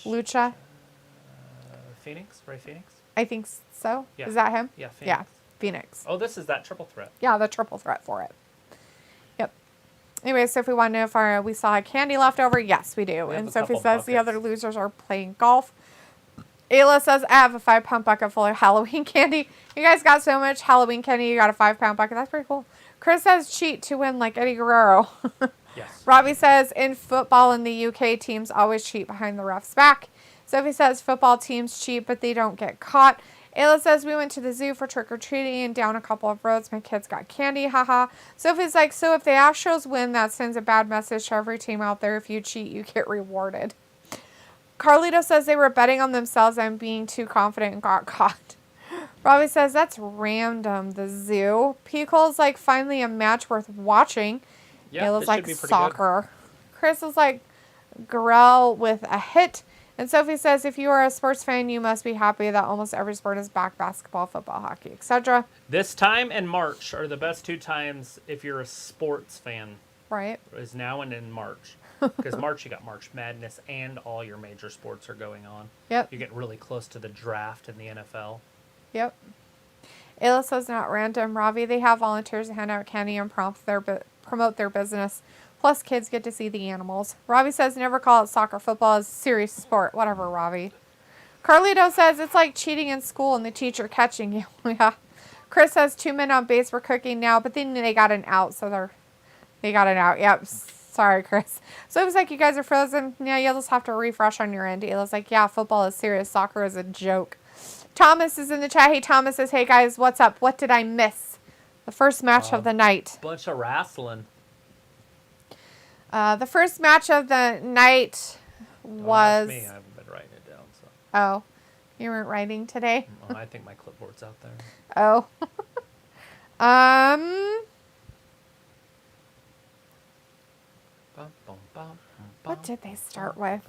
Lucha? Phoenix? Ray Phoenix? I think so. Yeah. Is that him? Yeah, Phoenix. Yeah, Phoenix. Oh, this is that triple threat. Yeah, the triple threat for it. Yep. Anyway, so if we want to know if we saw candy left over, yes, we do. And Sophie says the other losers are playing golf. Ayla says, I have a 5-pound bucket full of Halloween candy. You guys got so much Halloween candy, you got a 5-pound bucket. That's pretty cool. Chris says, cheat to win like Eddie Guerrero. Yes. Robbie says, in football in the UK, teams always cheat behind the ref's back. Sophie says, football teams cheat, but they don't get caught. Ayla says, we went to the zoo for trick-or-treating and down a couple of roads. My kids got candy, haha. Sophie's like, so if the Astros win, that sends a bad message to every team out there. If you cheat, you get rewarded. Carlito says they were betting on themselves and being too confident and got caught. Robbie says, that's random, the zoo. Picole's like, finally a match worth watching. Yeah, Ayla's like, pretty soccer. Chris is like, Garel with a hit. And Sophie says, if you are a sports fan, you must be happy that almost every sport is back: basketball, football, hockey, etc. This time and March are the best 2 times if you're a sports fan. Right. Is now and in March. Because March, you got March Madness and all your major sports are going on. Yep. You get really close to the draft in the NFL. Yep. Ayla says, not random. Ravi, they have volunteers to hand out candy and promote their business. Plus, kids get to see the animals. Ravi says, never call it soccer. Football is a serious sport. Whatever, Ravi. Carlito says, it's like cheating in school and the teacher catching you. Yeah. Chris says, 2 men on base for cooking now, but then they got an out, so they got an out. Yep. Sorry, Chris. So it was like, you guys are frozen. Yeah, you'll just have to refresh on your end. Ayla's like, yeah, football is serious. Soccer is a joke. Thomas is in the chat. Hey, Thomas says, hey, guys, what's up? What did I miss? The first match of the night. Bunch of wrestling. The first match of the night was... Don't ask me. I haven't been writing it down. So. Oh, you weren't writing today? Oh, I think my clipboard's out there. Oh. What did they start with?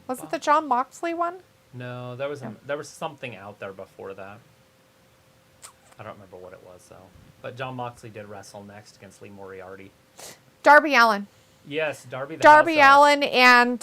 Was it the John Moxley one? No, there was something out there before that. I don't remember what it was, though. But John Moxley did wrestle next against Lee Moriarty. Darby Allin. Yes, Darby Allin and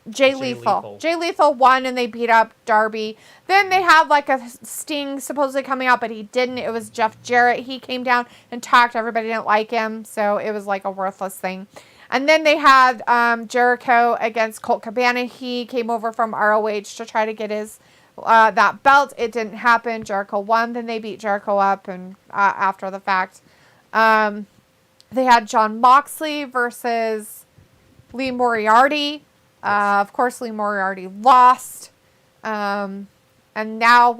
Jay Lethal. Jay Lethal won and they beat up Darby. Then they had like a Sting supposedly coming out, but he didn't. It was Jeff Jarrett. He came down and talked. Everybody didn't like him, so it was like a worthless thing. And then they had Jericho against Colt Cabana. He came over from ROH to try to get his that belt. It didn't happen. Jericho won. Then they beat Jericho up and after the fact. They had John Moxley versus Lee Moriarty. Of course, Lee Moriarty lost. And now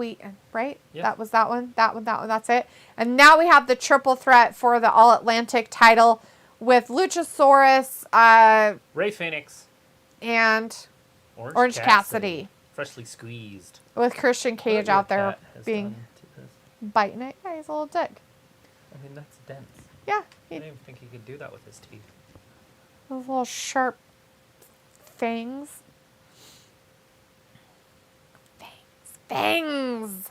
right? Yeah. That was that one. That one. That's it. And now we have the triple threat for the All-Atlantic title with Luchasaurus, Ray Phoenix, and Orange Cassidy. Freshly squeezed. With Christian Cage out there biting it. Yeah, he's a little dick. I mean, that's dense. Yeah. I didn't even think he could do that with his teeth. Those little sharp fangs. Fangs.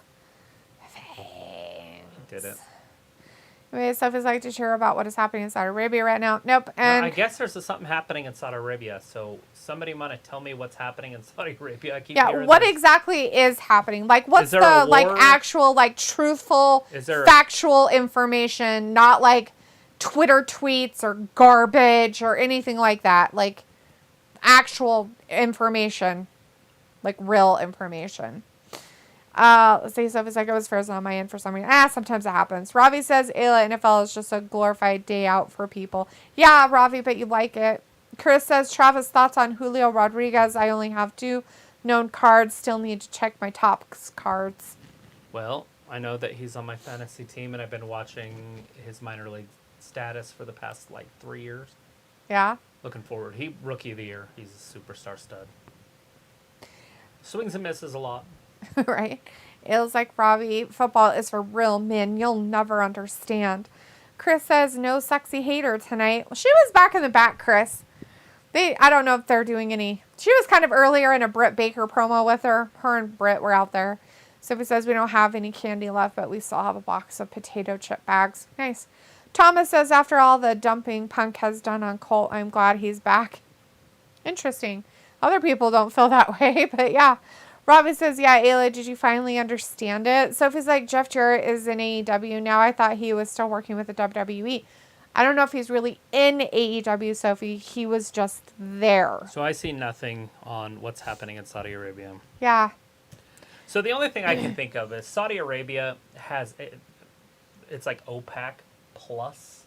He did it. Anyway, stuff is like to share about what is happening in Saudi Arabia right now. Nope. And I guess there's something happening in Saudi Arabia, so somebody might tell me what's happening in Saudi Arabia. I keep hearing what exactly is happening? Like, what's the actual truthful, factual information? Not like Twitter tweets or garbage or anything like that. Like actual information, like real information. Let's see, Sophie's like, I was frozen on my end for some reason. Sometimes it happens. Ravi says, Ayla, NFL is just a glorified day out for people. Yeah, Ravi, but you like it. Chris says, Travis, thoughts on Julio Rodriguez? I only have 2 known cards. Still need to check my top cards. Well, I know that he's on my fantasy team, and I've been watching his minor league status for the past, 3 years. Yeah? Looking forward. Rookie of the year. He's a superstar stud. Swings and misses a lot. Right. It was like, Robbie, football is for real men. You'll never understand. Chris says, no sexy hater tonight. Well, she was back in the back, Chris. I don't know if they're doing any. She was kind of earlier in a Britt Baker promo with her. Her and Britt were out there. Sophie says, we don't have any candy left, but we still have a box of potato chip bags. Nice. Thomas says, after all the dumping Punk has done on Colt, I'm glad he's back. Interesting. Other people don't feel that way, but yeah. Robbie says, yeah, Ayla, did you finally understand it? Sophie's like, Jeff Jarrett is in AEW now. I thought he was still working with the WWE. I don't know if he's really in AEW, Sophie. He was just there. So I see nothing on what's happening in Saudi Arabia. Yeah. So the only thing I can think of is Saudi Arabia has, it's like OPEC plus,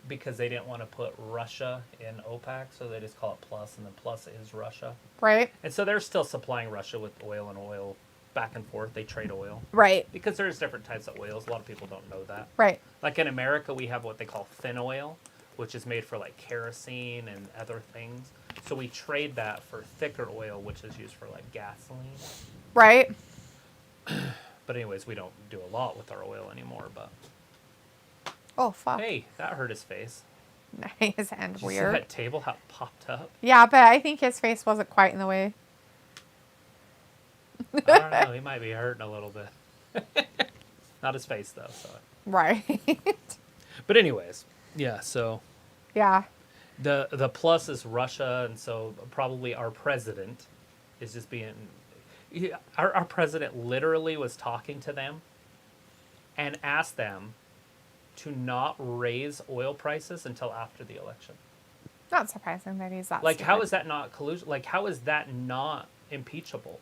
because they didn't want to put Russia in OPEC, so they just call it plus, and then plus is Russia. Right. And so they're still supplying Russia with oil and oil back and forth. They trade oil. Right. Because there's different types of oils. A lot of people don't know that. Right. Like in America, we have what they call thin oil, which is made for like kerosene and other things. So we trade that for thicker oil, which is used for like gasoline. Right. But anyways, we don't do a lot with our oil anymore, but... Oh, fuck. Hey, that hurt his face. Nice and Did you weird. see that table, how it popped up? Yeah, but I think his face wasn't quite in the way. I don't know. He might be hurting a little bit. Not his face, though. So. Right. But anyways, yeah, so... Yeah. The plus is Russia, and so probably our president is just being... Our president literally was talking to them and asked them to not raise oil prices until after the election. Not surprising that he's that Like, stupid. how is that not collusion? Like, how is that not impeachable?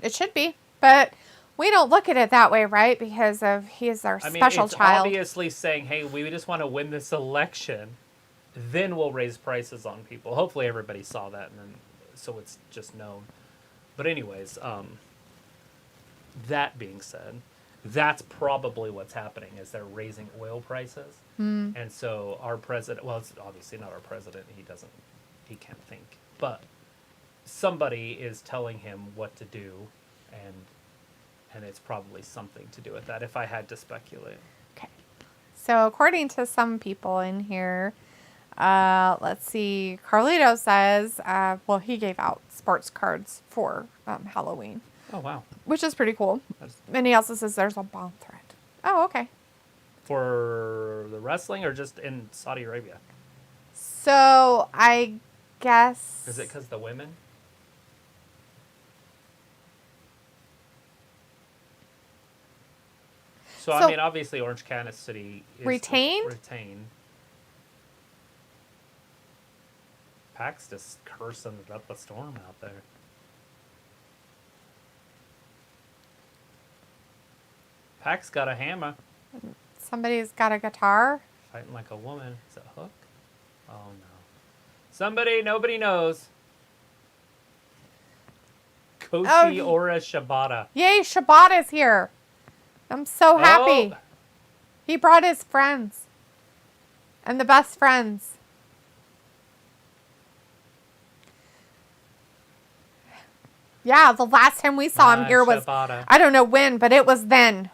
It should be, but we don't look at it that way, right? Because of he's our special it's child. Obviously saying, hey, we just want to win this election, then we'll raise prices on people. Hopefully everybody saw that, and then so it's just known. But anyways, that being said, that's probably what's happening is they're raising oil prices. And so our president, well, it's obviously not our president. He can't think. But somebody is telling him what to do, and it's probably something to do with that, if I had to speculate. Okay. So according to some people in here, let's see, Carlito says, well, he gave out sports cards for Halloween. Oh, wow. Which is pretty cool. And he also says there's a bomb threat. Oh, okay. For the wrestling or just in Saudi Arabia? So, I guess... Is it because the women? So, I mean, obviously Orange Cassidy is retained. Pac's just cursing up a storm out there. Pac's got a hammer. Somebody's got a guitar. Fighting like a woman. Is it Hook? Oh, no. Nobody knows. Koshi Ora Shibata. Yay, Shibata's here. I'm so happy. Oh. He brought his friends. And the best friends. Yeah, the last time we saw him here was, Shibata. I don't know when, but it was then.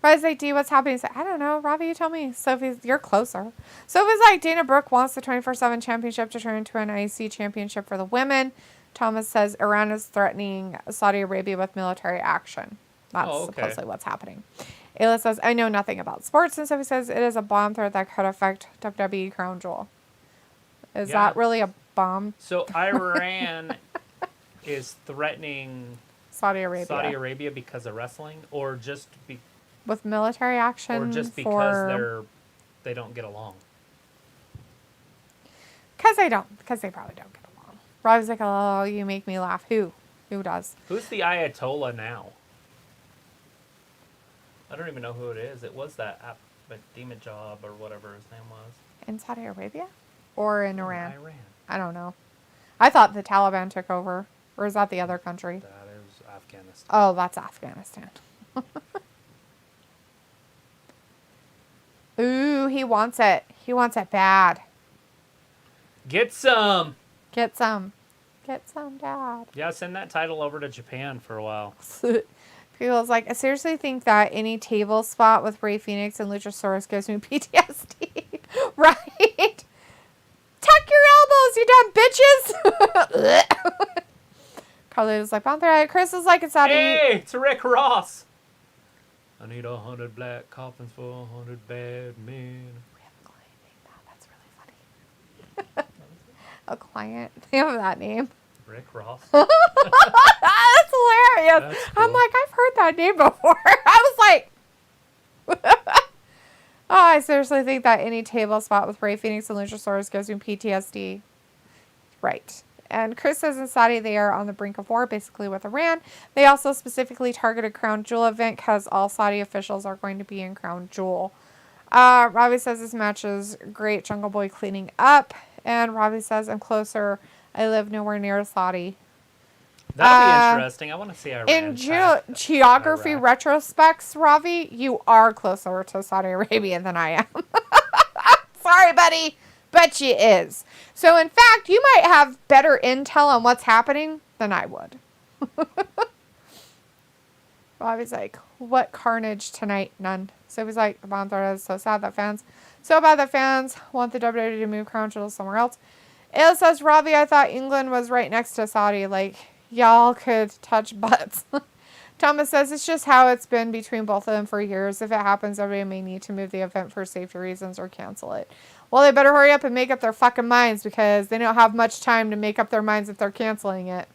Robbie's like, D, what's happening? He's like, I don't know. Robbie, you tell me. Sophie's, you're closer. Sophie's like, Dana Brooke wants the 24/7 championship to turn into an IC championship for the women. Thomas says Iran is threatening Saudi Arabia with military action. That's supposedly what's happening. Ayla says, I know nothing about sports. And Sophie says, it is a bomb threat that could affect WWE Crown Jewel. Is that really a bomb? So Iran is threatening Saudi Arabia because of wrestling, or just with military action, or just because they don't get along. Because they probably don't get along. Robbie's like, oh, you make me laugh. Who does? Who's the Ayatollah now? I don't even know who it is. It was that Ahmadinejad or whatever his name was. In Saudi Arabia? Or in Iran? Iran. I don't know. I thought the Taliban took over. Or is that the other country? That is Afghanistan. Oh, that's Afghanistan. Ooh, he wants it. He wants it bad. Get some. Get some. get some, Dad. Yeah, send that title over to Japan for a while. People's like, I seriously think that any table spot with Rey Fenix and Luchasaurus gives me PTSD. Right? Tuck your elbows, you dumb bitches. Carlito's like, Bonthra. Chris is like, it's out of Hey, it's Rick Ross. I need 100 black coffins for 100 bad men. We have a client named that. That's really funny. A client. They have that name. Rick Ross. That's hilarious. That's cool. I'm like, I've heard that name before. I was like, oh, I seriously think that any table spot with Rey Fenix and Luchasaurus gives me PTSD. Right. And Chris says in Saudi they are on the brink of war, basically with Iran. They also specifically targeted Crown Jewel event because all Saudi officials are going to be in Crown Jewel. Robbie says this match is great. Jungle Boy cleaning up. And Robbie says, I'm closer. I live nowhere near Saudi. That'll be interesting. I want to see Iran. In geography Iraq. retrospects, Ravi, you are closer to Saudi Arabia than I am. Sorry, buddy. Bet you is. So, in fact, you might have better intel on what's happening than I would. Bobby's like, what carnage tonight? None. So he's like, Bonthra is so sad that fans want the WWE to move Crown Jewel somewhere else. Ayla says, Robbie, I thought England was right next to Saudi. Like, y'all could touch butts. Thomas says, it's just how it's been between both of them for years. If it happens, everybody may need to move the event for safety reasons or cancel it. Well, they better hurry up and make up their fucking minds because they don't have much time to make up their minds if they're canceling it.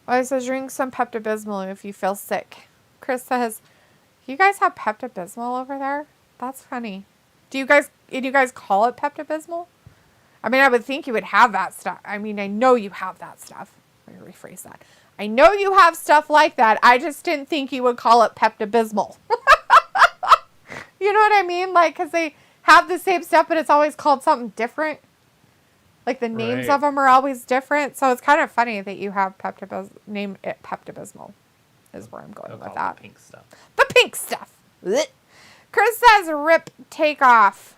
Well, he says, drink some Pepto-Bismol if you feel sick. Chris says, you guys have Pepto-Bismol over there? That's funny. Do you guys call it Pepto-Bismol? I mean, I would think you would have that stuff. I mean, I know you have that stuff. Let me rephrase that. I know you have stuff like that. I just didn't think you would call it Pepto-Bismol. You know what I mean? Like, because they have the same stuff, but it's always called something different. Like, the names of them are always different. So it's kind of funny that you have name it Pepto-Bismol is where I'm going with that. The pink stuff. The pink stuff. Blech. Chris says, rip takeoff.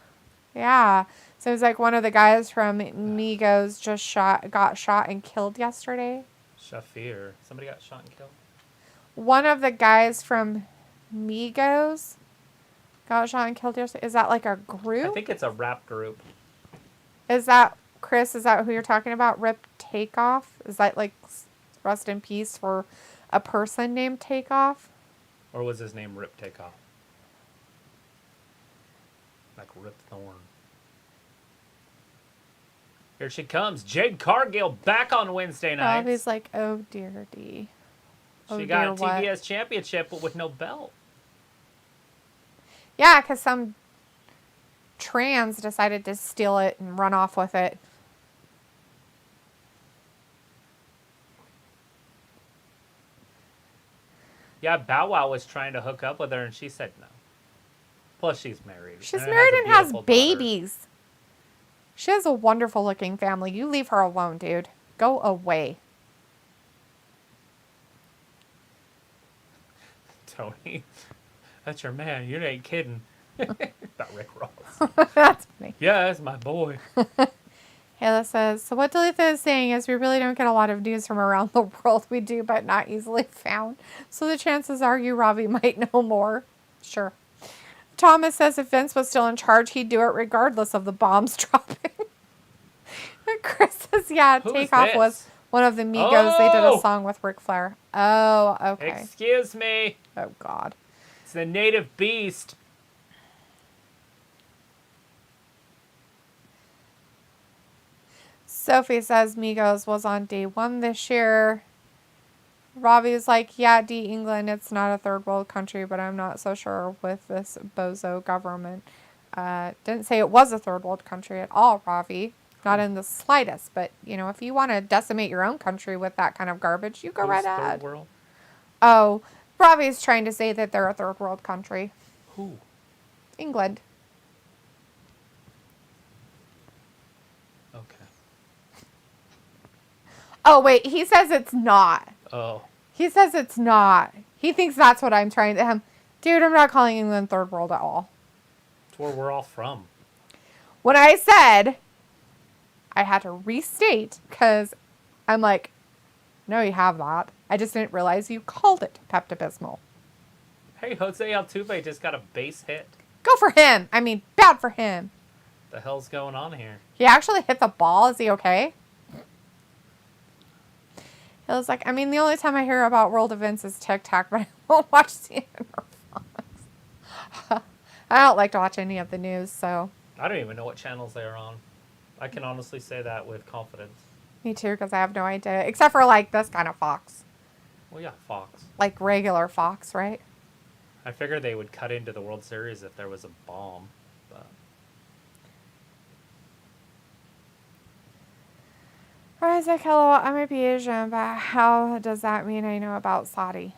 Yeah. So it was like one of the guys from Migos got shot and killed yesterday. Shafir. Somebody got shot and killed? One of the guys from Migos got shot and killed yesterday. Is that like a group? I think it's a rap group. Is that, Chris, is that who you're talking about? Rip Takeoff? Is that like rest in peace for a person named Takeoff? Or was his name Rip Takeoff? Like Rip Thorn. Here she comes. Jade Cargill back on Wednesday nights. Bobby's like, oh dear D. She got a TBS championship but with no belt. Yeah, because some trans decided to steal it and run off with it. Yeah, Bow Wow was trying to hook up with her and she said no. Plus she's married. She's married and has babies. She has a wonderful looking family. You leave her alone, dude. Go away. Tony, that's your man. You ain't kidding. About Rick Ross. That's funny. Yeah, that's my boy. Ayla says, so what Dalitha is saying is we really don't get a lot of news from around the world. We do, but not easily found. So the chances are you, Robbie, might know more. Sure. Thomas says if Vince was still in charge, he'd do it regardless of the bombs dropping. Chris says, yeah, Takeoff was one of the Migos. Oh! They did a song with Ric Flair. Oh, okay. Excuse me. Oh, God. It's the native beast. Sophie says Migos was on day 1 this year. Robbie's like, yeah, England, it's not a third world country, but I'm not so sure with this bozo government. Didn't say it was a third world country at all, Robbie. Not in the slightest. But, you know, if you want to decimate your own country with that kind of garbage, you go right ahead. Third world? Oh, Robbie's trying to say that they're a third world country. Who? England. Okay. Oh, wait, he says it's not. Oh. He says it's not. He thinks that's what I'm trying to... Dude, I'm not calling England third world at all. It's where we're all from. When I said I had to restate, because I'm like, no, you have that. I just didn't realize you called it Pepto-Bismol. Hey, Jose Altuve just got a base hit. Go for him. I mean, bad for him. The hell's going on here? He actually hit the ball. Is he okay? It was like, I mean, the only time I hear about world events is TikTok, but I won't watch CNN or Fox. I don't like to watch any of the news, so. I don't even know what channels they are on. I can honestly say that with confidence. Me too, because I have no idea. Except for, like, this kind of Fox. Well, yeah, Fox. Like regular Fox, right? I figured they would cut into the World Series if there was a bomb, but... Isaac, hello, I might be Asian, but how does that mean I know about Saudi?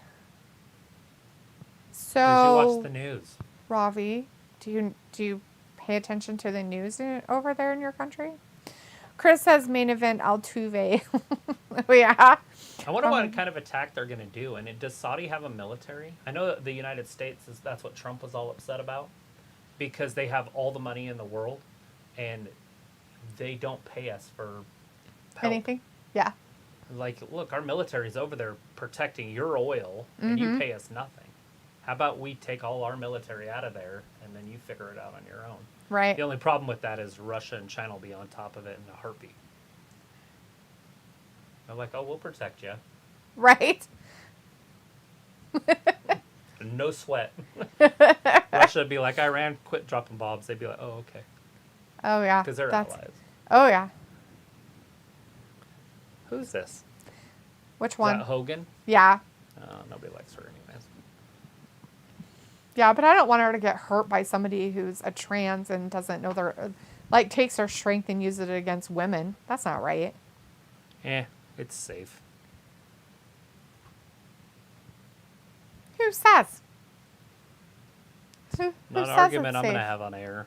So... Did you watch the news? Ravi, do you pay attention to the news over there in your country? Chris says main event Altuve. Yeah. I wonder what kind of attack they're going to do. And does Saudi have a military? I know that the United States, that's what Trump was all upset about. Because they have all the money in the world. And they don't pay us for help. Anything? Yeah. Like, look, our military's over there protecting your oil. And you pay us nothing. How about we take all our military out of there. And then you figure it out on your own. Right. The only problem with that is Russia and China will be on top of it in a heartbeat. They're like, oh, we'll protect you. Right. No sweat. Russia would be like, Iran, quit dropping bombs. They'd be like, oh, okay. Oh, yeah. Because they're allies. Oh, yeah. Who's this? Which Is one? that Hogan? Yeah. Nobody likes her anyways. Yeah, but I don't want her to get hurt by somebody who's a trans and doesn't know like, takes their strength and uses it against women. That's not right. It's safe. Who says? Not an argument I'm going to have on air.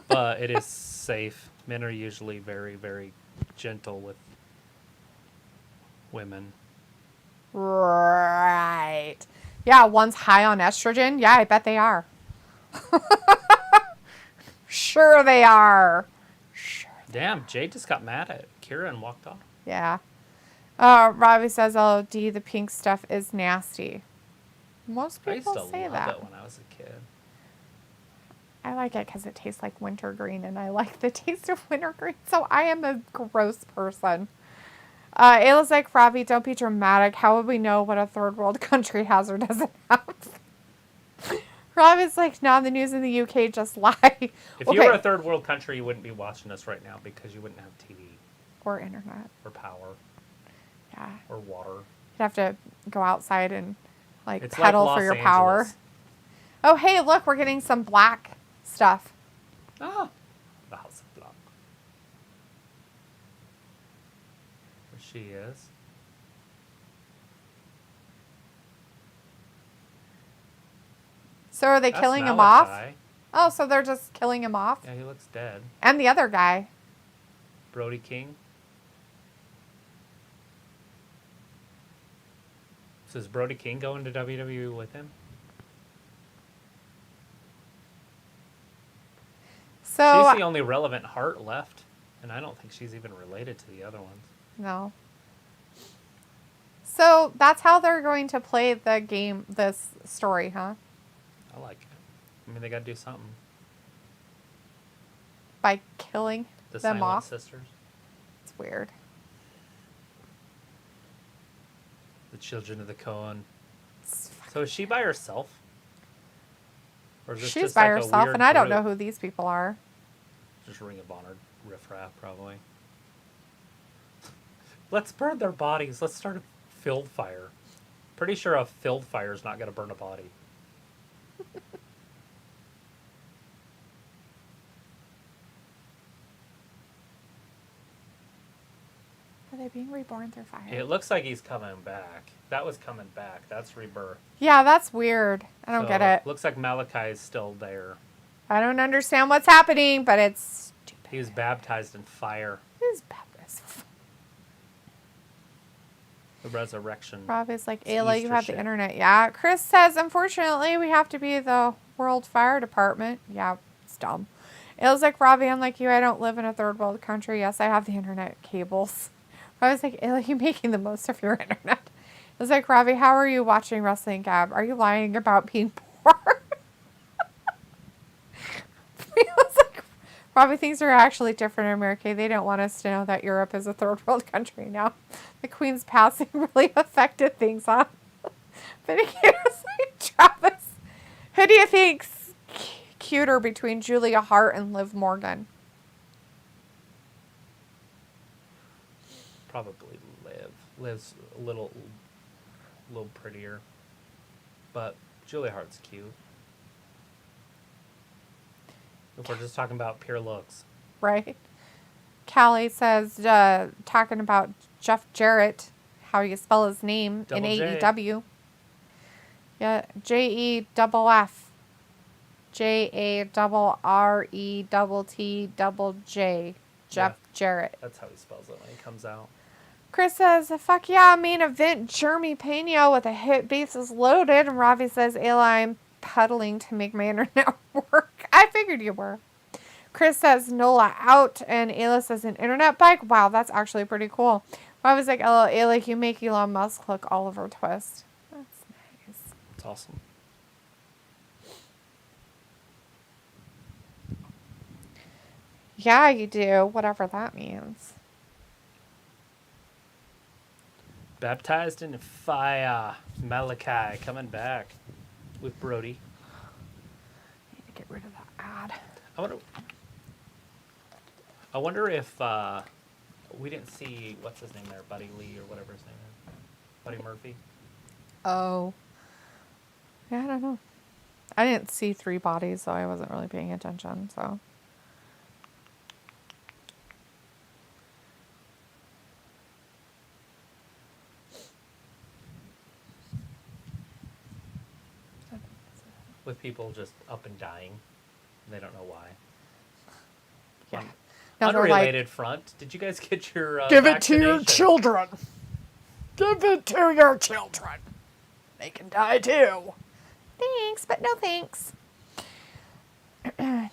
But it is safe. Men are usually very, very gentle with women. Right. Yeah, one's high on estrogen. Yeah, I bet they are. Sure they are. Sure. Damn, Jade just got mad at Kira and walked off. Yeah. Robbie says, "Oh, D, the pink stuff is nasty." Most I used people to say love that. it when I was a kid. I like it because it tastes like wintergreen, and I like the taste of wintergreen, so I am a gross person. Ayla's like, Robbie, don't be dramatic. How would we know what a third world country has or doesn't have? Robbie's like, no, the news in the UK just lie. If you were a third world country, you wouldn't be watching us right now because you wouldn't have TV. Or internet. Or power. Yeah. Or water. You'd have to go outside and, like, it's pedal like for your Los power. Angeles. Oh, hey, look, we're getting some black stuff. Ah. The House of Black. There she is. So are they That's killing him off? Malachi. Oh, so they're just killing him off? Yeah, he looks dead. And the other guy. Brody King. So is Brody King going to WWE with him? So She's the only relevant Hart left, and I don't think she's even related to the other ones. No. So that's how they're going to play the game, this story, huh? I like it. I mean, they got to do something. By killing The them Silent off? Sisters. It's weird. The children of the Cohen. So is she by herself? Or is this She's just by like a herself, weird and I don't know group? who these people are. Just Ring of Honor riffraff, probably. Let's burn their bodies. Let's start a field fire. Pretty sure a field fire is not going to burn a body. Are they being reborn through fire? It looks like he's coming back. That was coming back. That's rebirth. Yeah, that's weird. I don't get it. Looks like Malachi is still there. I don't understand what's happening, but it's stupid. He was baptized in fire. Who's baptized? The resurrection. Rob is like, It's Ayla, you Easter have shit. the internet. Yeah. Chris says, unfortunately, we have to be the World Fire Department. Yeah, it's dumb. Ayla's like, Robbie, unlike you, I don't live in a third world country. Yes, I have the internet cables. I was like, Ayla, you're making the most of your internet. I was like, Robbie, how are you watching Wrestling Gab? Are you lying about being poor? He was like, Robbie, things are actually different in America. They don't want us to know that Europe is a third world country now. The Queen's passing really affected things, huh? But he was like, Travis, who do you think's cuter between Julia Hart and Liv Morgan? Probably Liv. Liv's a little prettier, but Julia Hart's cute. If we're just talking about pure looks. Right. Callie says, talking about Jeff Jarrett, how you spell his name in AEW. Yeah, JEFF. JARRETTJ. Jeff Jarrett. That's how he spells it when he comes out. Chris says, fuck yeah, main event, Jeremy Pena with a hit bases loaded. And Ravi says, Ayla, I'm puddling to make my internet work. I figured you were. Chris says, Nola out. And Ayla says, an internet bike? Wow, that's actually pretty cool. I was like, Ayla, you make Elon Musk look Oliver Twist. That's nice. That's awesome. Yeah, you do. Whatever that means. Baptized in fire. Malachi coming back with Brody. Need to get rid of that ad. I wonder if we didn't see, what's his name there, Buddy Lee or whatever his name is. Buddy Murphy. Oh. Yeah, I don't know. I didn't see three bodies, so I wasn't really paying attention, so. With people just up and dying. They don't know why. Yeah. Unrelated front. Did you guys get your Give it to your children. Give it to your children. They can die too. Thanks, but no thanks.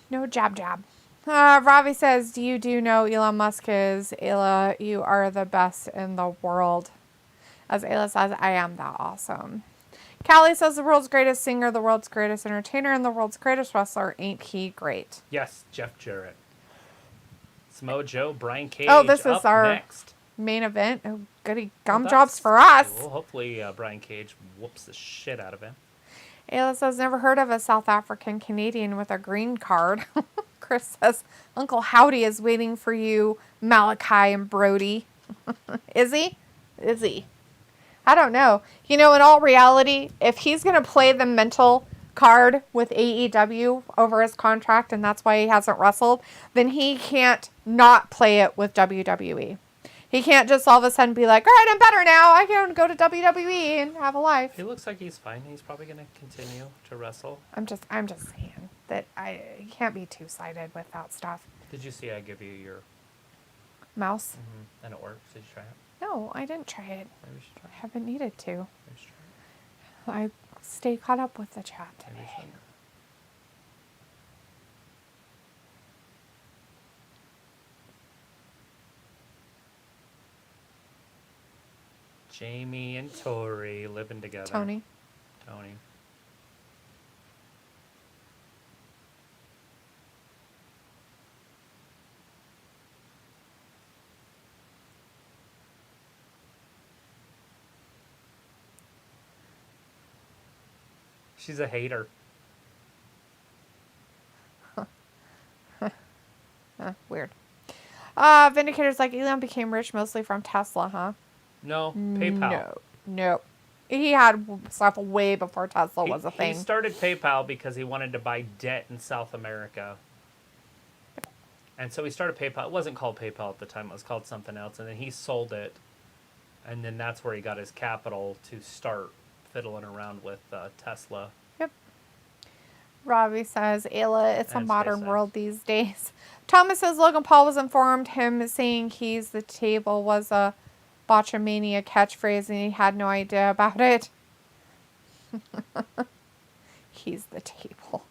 No jab. Ravi says, do you know Elon Musk is? Ayla, you are the best in the world. As Ayla says, I am that awesome. Callie says, the world's greatest singer, the world's greatest entertainer, and the world's greatest wrestler. Ain't he great? Yes, Jeff Jarrett. Samoa Joe, Brian Cage. Oh, this is our next main event. Oh, goody gumdrops for us. Cool. Hopefully Brian Cage whoops the shit out of him. Ayla says, never heard of a South African Canadian with a green card. Chris says, Uncle Howdy is waiting for you, Malachi and Brody. Is he? Is he? I don't know. You know, in all reality, if he's going to play the mental card with AEW over his contract and that's why he hasn't wrestled, then he can't not play it with WWE. He can't just all of a sudden be like, all right, I'm better now. I can go to WWE and have a life. He looks like he's fine. He's probably going to continue to wrestle. I'm just saying that you can't be two-sided with that stuff. Did you see I give you your mouse? Mm-hmm. And it works. Did you try it? No, I didn't try it. Maybe you should try it. I haven't needed to. Maybe you should try it. I stay caught up with the chat today. Maybe you should. Jamie and Tori living together. Tony. She's a hater. Weird. Vindicator's like, Elon became rich mostly from Tesla, huh? No, PayPal. No. He had stuff way before Tesla was a thing. He started PayPal because he wanted to buy debt in South America. And so he started PayPal. It wasn't called PayPal at the time. It was called something else. And then he sold it. And then that's where he got his capital to start fiddling around with Tesla. Yep. Robbie says, Ayla, it's a modern SpaceX. world these days. Thomas says Logan Paul was informed him saying he's the table was a botchamania catchphrase and he had no idea about it. He's the table.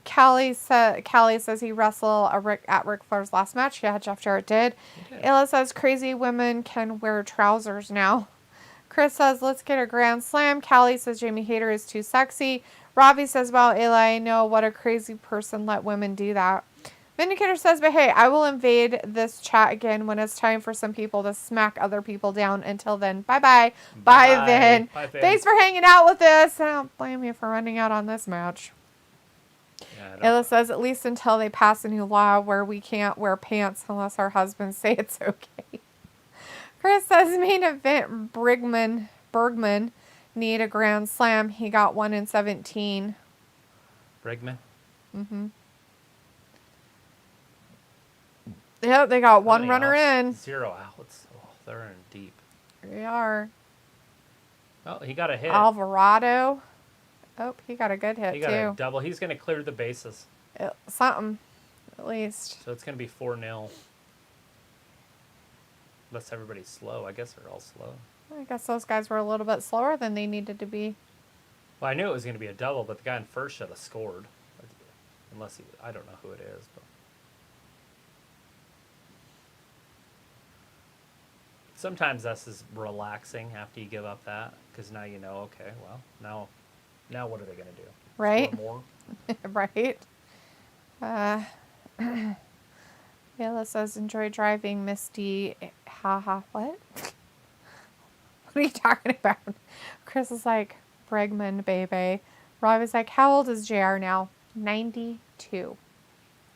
Callie says he wrestled at Ric Flair's last match. Yeah, Jeff Jarrett did. Ayla says crazy women can wear trousers now. Chris says let's get a grand slam. Callie says Jamie Hayter is too sexy. Robbie says, wow, Ayla, I know what a crazy person let women do that. Vindicator says, but hey, I will invade this chat again when it's time for some people to smack other people down. Until then, bye-bye. Bye, Vin. Bye, Vin. Thanks for hanging out with us. I don't blame you for running out on this match. Yeah, Ayla says, at least until they pass a new law where we can't wear pants unless our husbands say it's okay. Chris says, main event, Bergman need a grand slam. He got one in 17. Bregman? Mm-hmm. Yep, they got one runner in. 0 outs. Oh, they're in deep. They are. Oh, he got a hit. Alvarado. Oh, he got a good hit, He got too. a double. He's going to clear the bases. Something, at least. So it's going to be 4-0. Unless everybody's slow. I guess they're all slow. I guess those guys were a little bit slower than they needed to be. Well, I knew it was going to be a double, but the guy in first should have scored. Unless I don't know who it is, but. Sometimes this is relaxing after you give up that, because now you know, okay, well, now what are they going to do? Right. Score more? Right. Ayla says, enjoy driving, Misty. Haha, what? What are you talking about? Chris is like, Bregman, baby. Rob is like, how old is JR now? 92.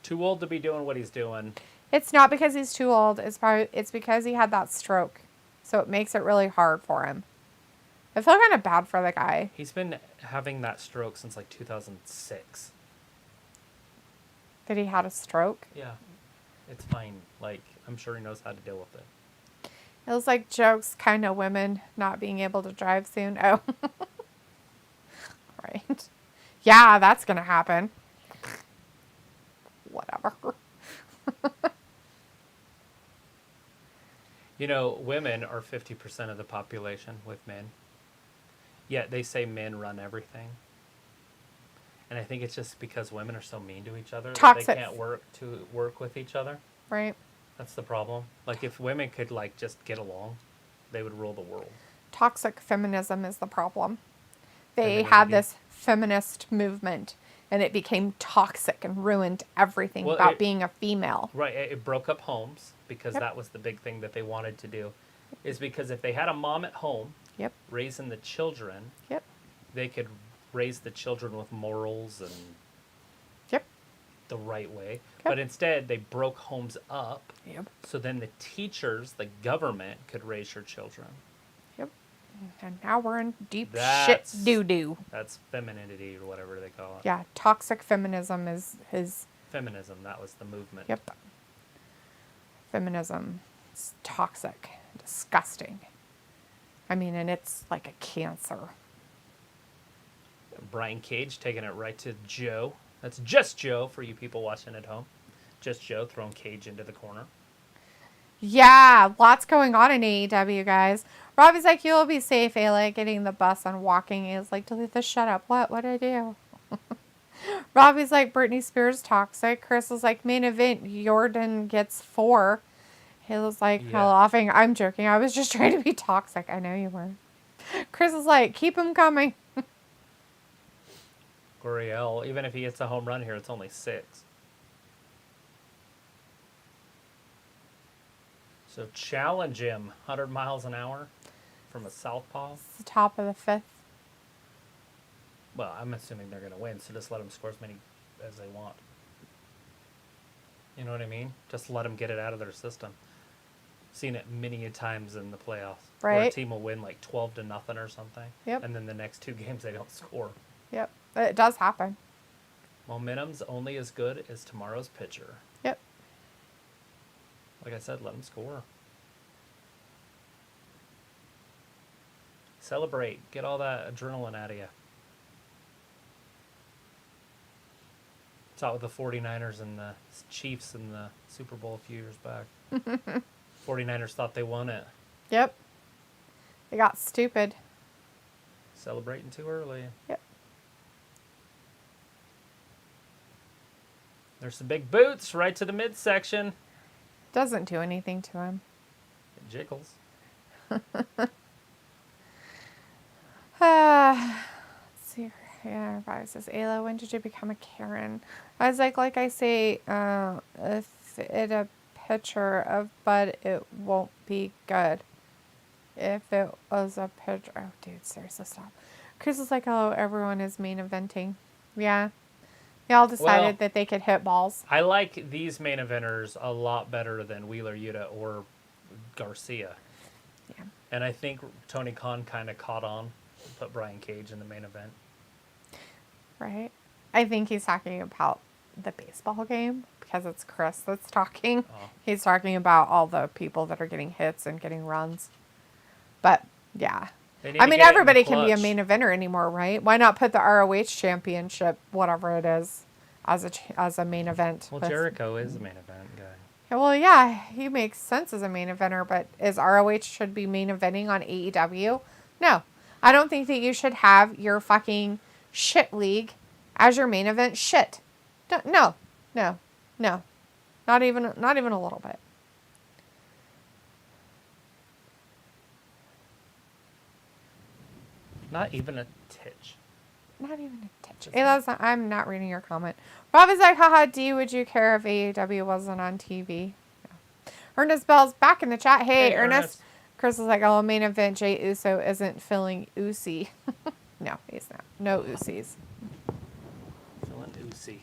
Too old to be doing what he's doing. It's not because he's too old. It's because he had that stroke. So it makes it really hard for him. I feel kind of bad for the guy. He's been having that stroke since like 2006. That he had a stroke? Yeah. It's fine. Like, I'm sure he knows how to deal with it. It was like jokes, kind of women not being able to drive soon. Oh. Right. Yeah, that's going to happen. Whatever. You know, women are 50% of the population with men. Yet they say men run everything. And I think it's just because women are so mean to each other Toxic. that they can't work with each other. Right. That's the problem. Like, if women could, like, just get along, they would rule the world. Toxic feminism is the problem. They Femininity. had this feminist movement, and it became toxic and ruined everything about being a female. Right. It broke up homes because Yep. that was the big thing that they wanted to do. Is because if they had a mom at home Yep. raising the children, Yep. they could raise the children with morals and Yep. the right way. Yep. But instead, they broke homes up. Yep. So then the teachers, the government, could raise your children. Yep. And now we're in deep That's- shit doo-doo. That's femininity or whatever they call it. Yeah, toxic feminism is his... Feminism, that was the movement. Yep. Feminism. It's toxic. Disgusting. I mean, and it's like a cancer. Brian Cage taking it right to Joe. That's just Joe for you people watching at home. Just Joe throwing Cage into the corner. Yeah, lots going on in AEW, guys. Robbie's like, you'll be safe, Ayla, getting the bus and walking. He's like, delete the shut up. What? What'd I do? Robbie's like, Britney Spears toxic. Chris is like, main event, Jordan gets 4. Ayla's like, Yeah. hell laughing. I'm joking. I was just trying to be toxic. I know you were. Chris is like, keep him coming. Guriel, even if he hits a home run here, it's only 6. So challenge him, 100 miles an hour from a southpaw. It's the top of the 5th. Well, I'm assuming they're going to win, so just let them score as many as they want. You know what I mean? Just let them get it out of their system. Seen it many a times in the playoffs. Where a Right. team will win like 12-0 or something. Yep. And then the next 2 games they don't score. Yep. It does happen. Momentum's only as good as tomorrow's pitcher. Yep. Like I said, let them score. Celebrate. Get all that adrenaline out of you. Saw it with the 49ers and the Chiefs in the Super Bowl a few years back. 49ers thought they won it. Yep. They got stupid. Celebrating too early. Yep. There's some big boots right to the midsection. Doesn't do anything to him. It jiggles. Let's see. Yeah, everybody says, Ayla, when did you become a Karen? I was like I say, if it a picture of Bud, it won't be good. If it was a picture... Oh, dude, seriously, stop. Chris is like, oh, everyone is main eventing. Yeah. They all decided that they could hit balls. I like these main eventers a lot better than Wheeler Yuta or Garcia. Yeah. And I think Tony Khan kind of caught on, put Brian Cage in the main event. Right. I think he's talking about the baseball game because it's Chris that's talking. Oh. He's talking about all the people that are getting hits and getting runs. But, yeah. I mean, everybody can be a main eventer anymore, right? Why not put the ROH championship, whatever it is, as a main event? Well, Jericho is a main event guy. Yeah, well, yeah, he makes sense as a main eventer, but is ROH should be main eventing on AEW? No. I don't think that you should have your fucking shit league as your main event shit. No. Not even a little bit. Not even a titch. Not even a titch. Hey, I'm not reading your comment. Rob is like, haha, D, would you care if AEW wasn't on TV? No. Ernest Bell's back in the chat. Hey, Ernest. Chris is like, oh, main event, Jey Uso isn't filling Usi. No, he's not. No Usis. Filling Usi.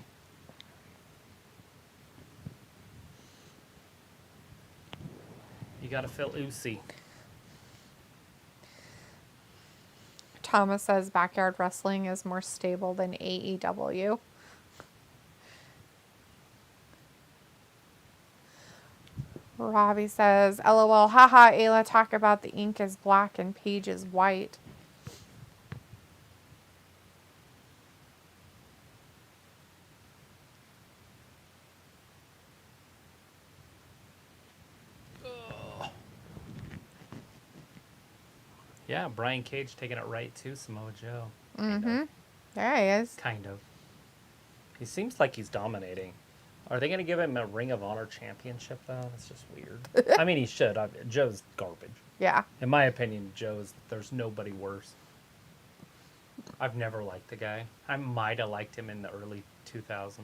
You gotta fill Usi. Thomas says backyard wrestling is more stable than AEW. Robbie says, LOL, haha, Ayla, talk about the ink is black and Paige is white. Yeah, Brian Cage taking it right to Samoa Joe. Mm-hmm. There he is. Kind of. He seems like he's dominating. Are they going to give him a Ring of Honor championship, though? That's just weird. I mean, he should. Joe's garbage. Yeah. In my opinion, there's nobody worse. I've never liked the guy. I might have liked him in the early 2000s.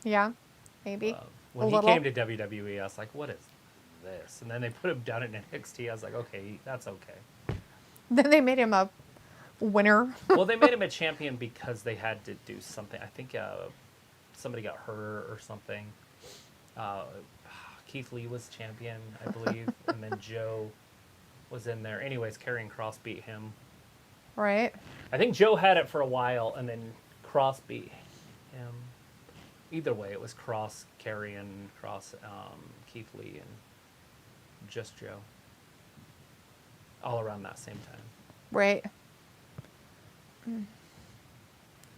Yeah, maybe. When he came to WWE, I was like, what is this? And then they put him down in NXT. I was like, okay, that's okay. Then they made him a winner. Well, they made him a champion because they had to do something. I think somebody got hurt or something. Keith Lee was champion, I believe. And then Joe was in there. Anyways, Karrion Kross beat him. Right. I think Joe had it for a while, and then Kross beat him. Either way, it was Kross, Karrion, Kross, Keith Lee, and just Joe. All around that same time. Right.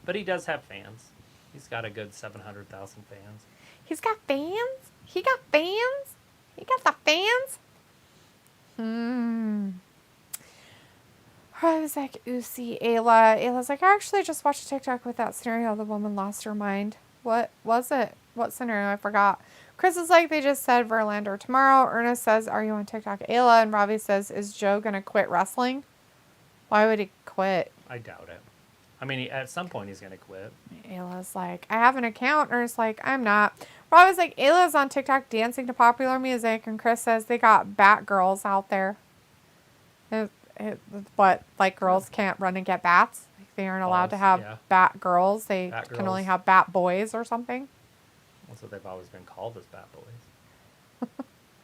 But he does have fans. He's got a good 700,000 fans. He's got fans? He got fans? He got the fans? I was like, Usi, Ayla. Ayla's like, I actually just watched a TikTok with that scenario. The woman lost her mind. What was it? What scenario? I forgot. Chris is like, they just said Verlander tomorrow. Ernest says, are you on TikTok? Ayla. And Robbie says, is Joe going to quit wrestling? Why would he quit? I doubt it. I mean, at some point he's going to quit. Ayla's like, I have an account. Ernest's like, I'm not. Robbie's like, Ayla's on TikTok dancing to popular music. And Chris says they got bat girls out there. What, like girls can't run and get bats? Like they aren't allowed to have bat girls. They can only have bat boys or something. That's what they've always been called, as bat boys.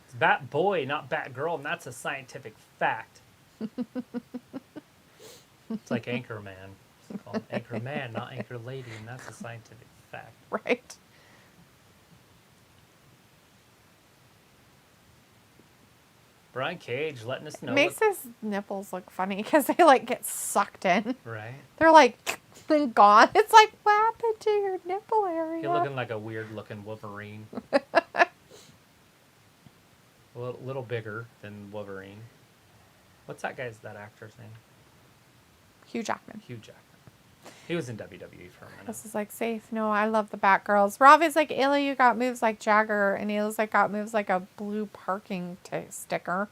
It's bat boy, not bat girl, and that's a scientific fact. It's like Anchorman. It's called Anchorman, not Anchor Lady, and that's a scientific fact. Right. Brian Cage letting us know. It makes his nipples look funny because they like get sucked in. Right. They're like gone. It's like, what happened to your nipple area? You're looking like a weird looking Wolverine. A little bigger than Wolverine. What's that actor's name? Hugh Jackman. Hugh Jackman. He was in WWE for a minute. This is like safe. No, I love the Batgirls. Ravi's like, Ayla, you got moves like Jagger. And Ayla's like, got moves like a blue parking sticker.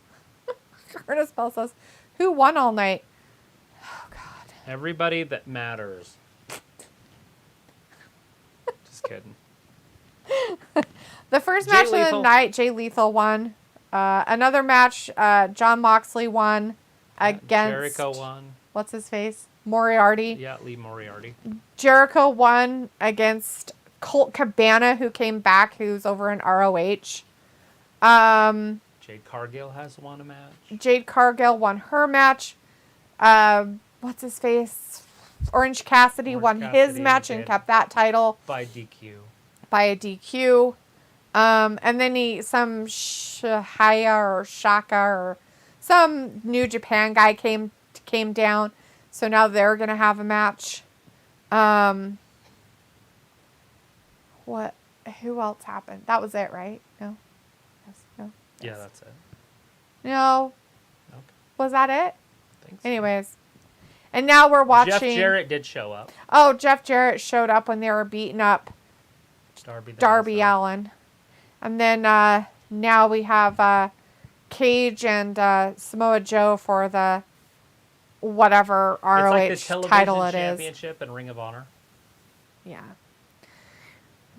Curtis Bell says, who won all night? Oh, God. Everybody that matters. Just kidding. The first match of the night, Jay Lethal won. Another match, John Moxley won against... Jericho won. What's his face? Moriarty. Yeah, Lee Moriarty. Jericho won against Colt Cabana, who came back, who's over in ROH. Jade Cargill has won a match. Jade Cargill won her match. What's his face? Orange Cassidy won his match and kept that title. By DQ. By a DQ. And then some Shahaya or Shaka or some New Japan guy came down. So now they're going to have a match. What? Who else happened? That was it, right? No? Yes. No? Yes. Yeah, that's it. No. Okay. Was that it? I think so. Anyways. And now we're watching... Jeff Jarrett did show up. Oh, Jeff Jarrett showed up when they were beating up Darby Allin. And then now we have Cage and Samoa Joe for the whatever ROH title it is. Championship and Ring of Honor. Yeah.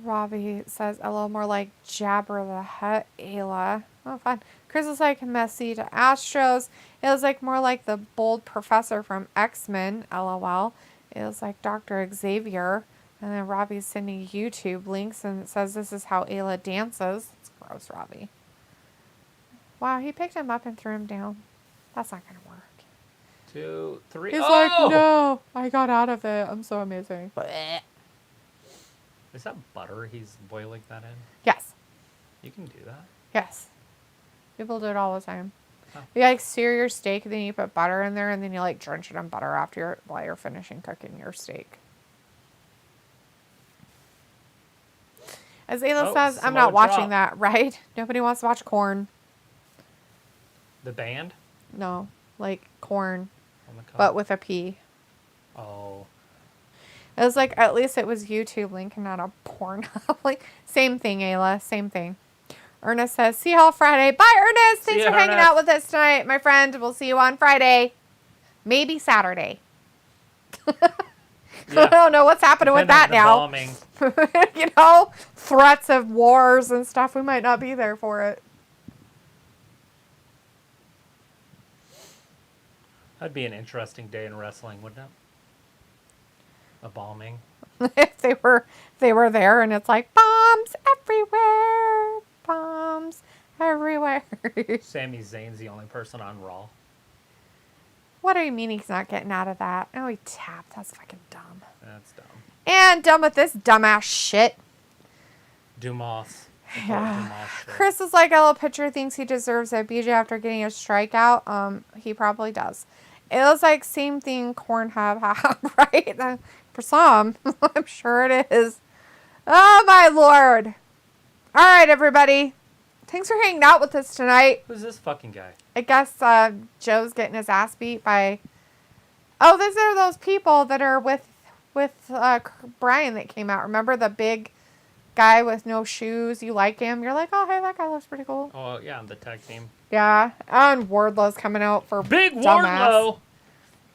Robbie says a little more like Jabber the Hutt, Ayla. Oh, fun. Chris is like Messi to Astros. It was like more like the bold professor from X-Men, LOL. It was like Dr. Xavier. And then Robbie's sending YouTube links and it says this is how Ayla dances. It's gross, Robbie. Wow, he picked him up and threw him down. That's not going to work. 2, 3. He's like, no, I got out of it. I'm so amazing. Is that butter he's boiling that in? Yes. You can do that. Yes. People do it all the time. Oh. You like sear your steak and then you put butter in there and then you like drench it in butter while you're finishing cooking your steak. As Ayla says, I'm not watching that, right? Nobody wants to watch Corn. The band? No, like Corn, but with a P. Oh. It was like, at least it was YouTube link and not a porn. Like, same thing, Ayla, same thing. Ernest says, see you all Friday. Bye, Ernest. Thanks for hanging out with us tonight, my friend. We'll see you on Friday. Maybe Saturday. Yeah. I don't know what's happening with that now. You know, threats of wars and stuff. We might not be there for it. That'd be an interesting day in wrestling, wouldn't it? A bombing. If they were there and it's like bombs everywhere. Bombs everywhere. Sami Zayn's the only person on Raw. What do you mean he's not getting out of that? Oh, he tapped. That's fucking dumb. That's dumb. And done with this dumbass shit. Dumas. Yeah. Chris is like, a little pitcher thinks he deserves a BJ after getting a strikeout. He probably does. It was like same thing Corn have, right? For some. I'm sure it is. Oh, my Lord. All right, everybody. Thanks for hanging out with us tonight. Who's this fucking guy? I guess Joe's getting his ass beat by... Oh, those are those people that are with Brian that came out. Remember the big guy with no shoes? You like him? You're like, oh, hey, that guy looks pretty cool. Oh, yeah, the tag team. Yeah. And Wardlow's coming out for Big Wardlow.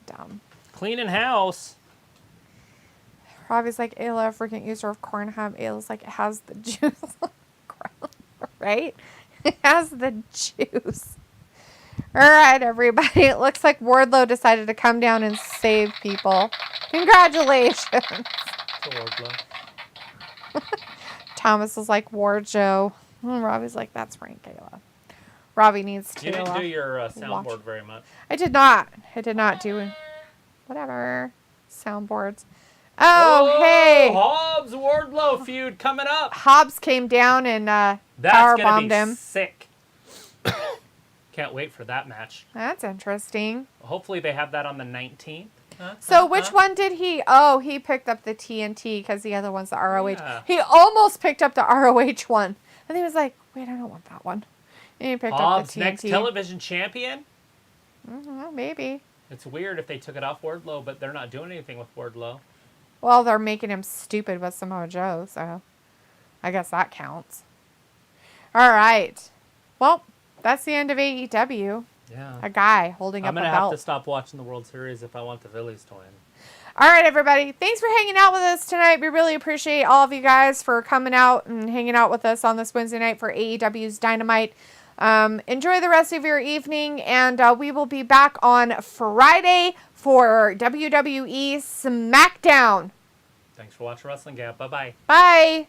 Dumb. Cleaning house. Robbie's like, Ayla, freaking user of Corn Hub. Ayla's like, it has the juice. Right? It has the juice. All right, everybody. It looks like Wardlow decided to come down and save people. Congratulations. Wardlow. Thomas is like, Ward Joe. And Robbie's like, that's right, Kayla. Robbie needs to... You didn't do your soundboard very much. I did not. I did not do... Whatever. Soundboards. Oh, hey. Hobbs Wardlow feud coming up. Hobbs came down and power bombed him. Sick. Can't wait for that match. That's interesting. Hopefully they have that on the 19th. So which one did he... Oh, he picked up the TNT because the other one's the ROH. Yeah. He almost picked up the ROH one. And he was like, wait, I don't want that one. And he picked up the TNT. Next television champion? Mm-hmm, maybe. It's weird if they took it off Wardlow, but they're not doing anything with Wardlow. Well, they're making him stupid with Samoa Joe, so I guess that counts. All right. Well, that's the end of AEW. Yeah. A guy holding up a belt. I'm going to have to stop watching the World Series if I want the Phillies to win. All right, everybody. Thanks for hanging out with us tonight. We really appreciate all of you guys for coming out and hanging out with us on this Wednesday night for AEW's Dynamite. Enjoy the rest of your evening, and we will be back on Friday for WWE SmackDown. Thanks for watching Wrestling Gap. Bye-bye. Bye.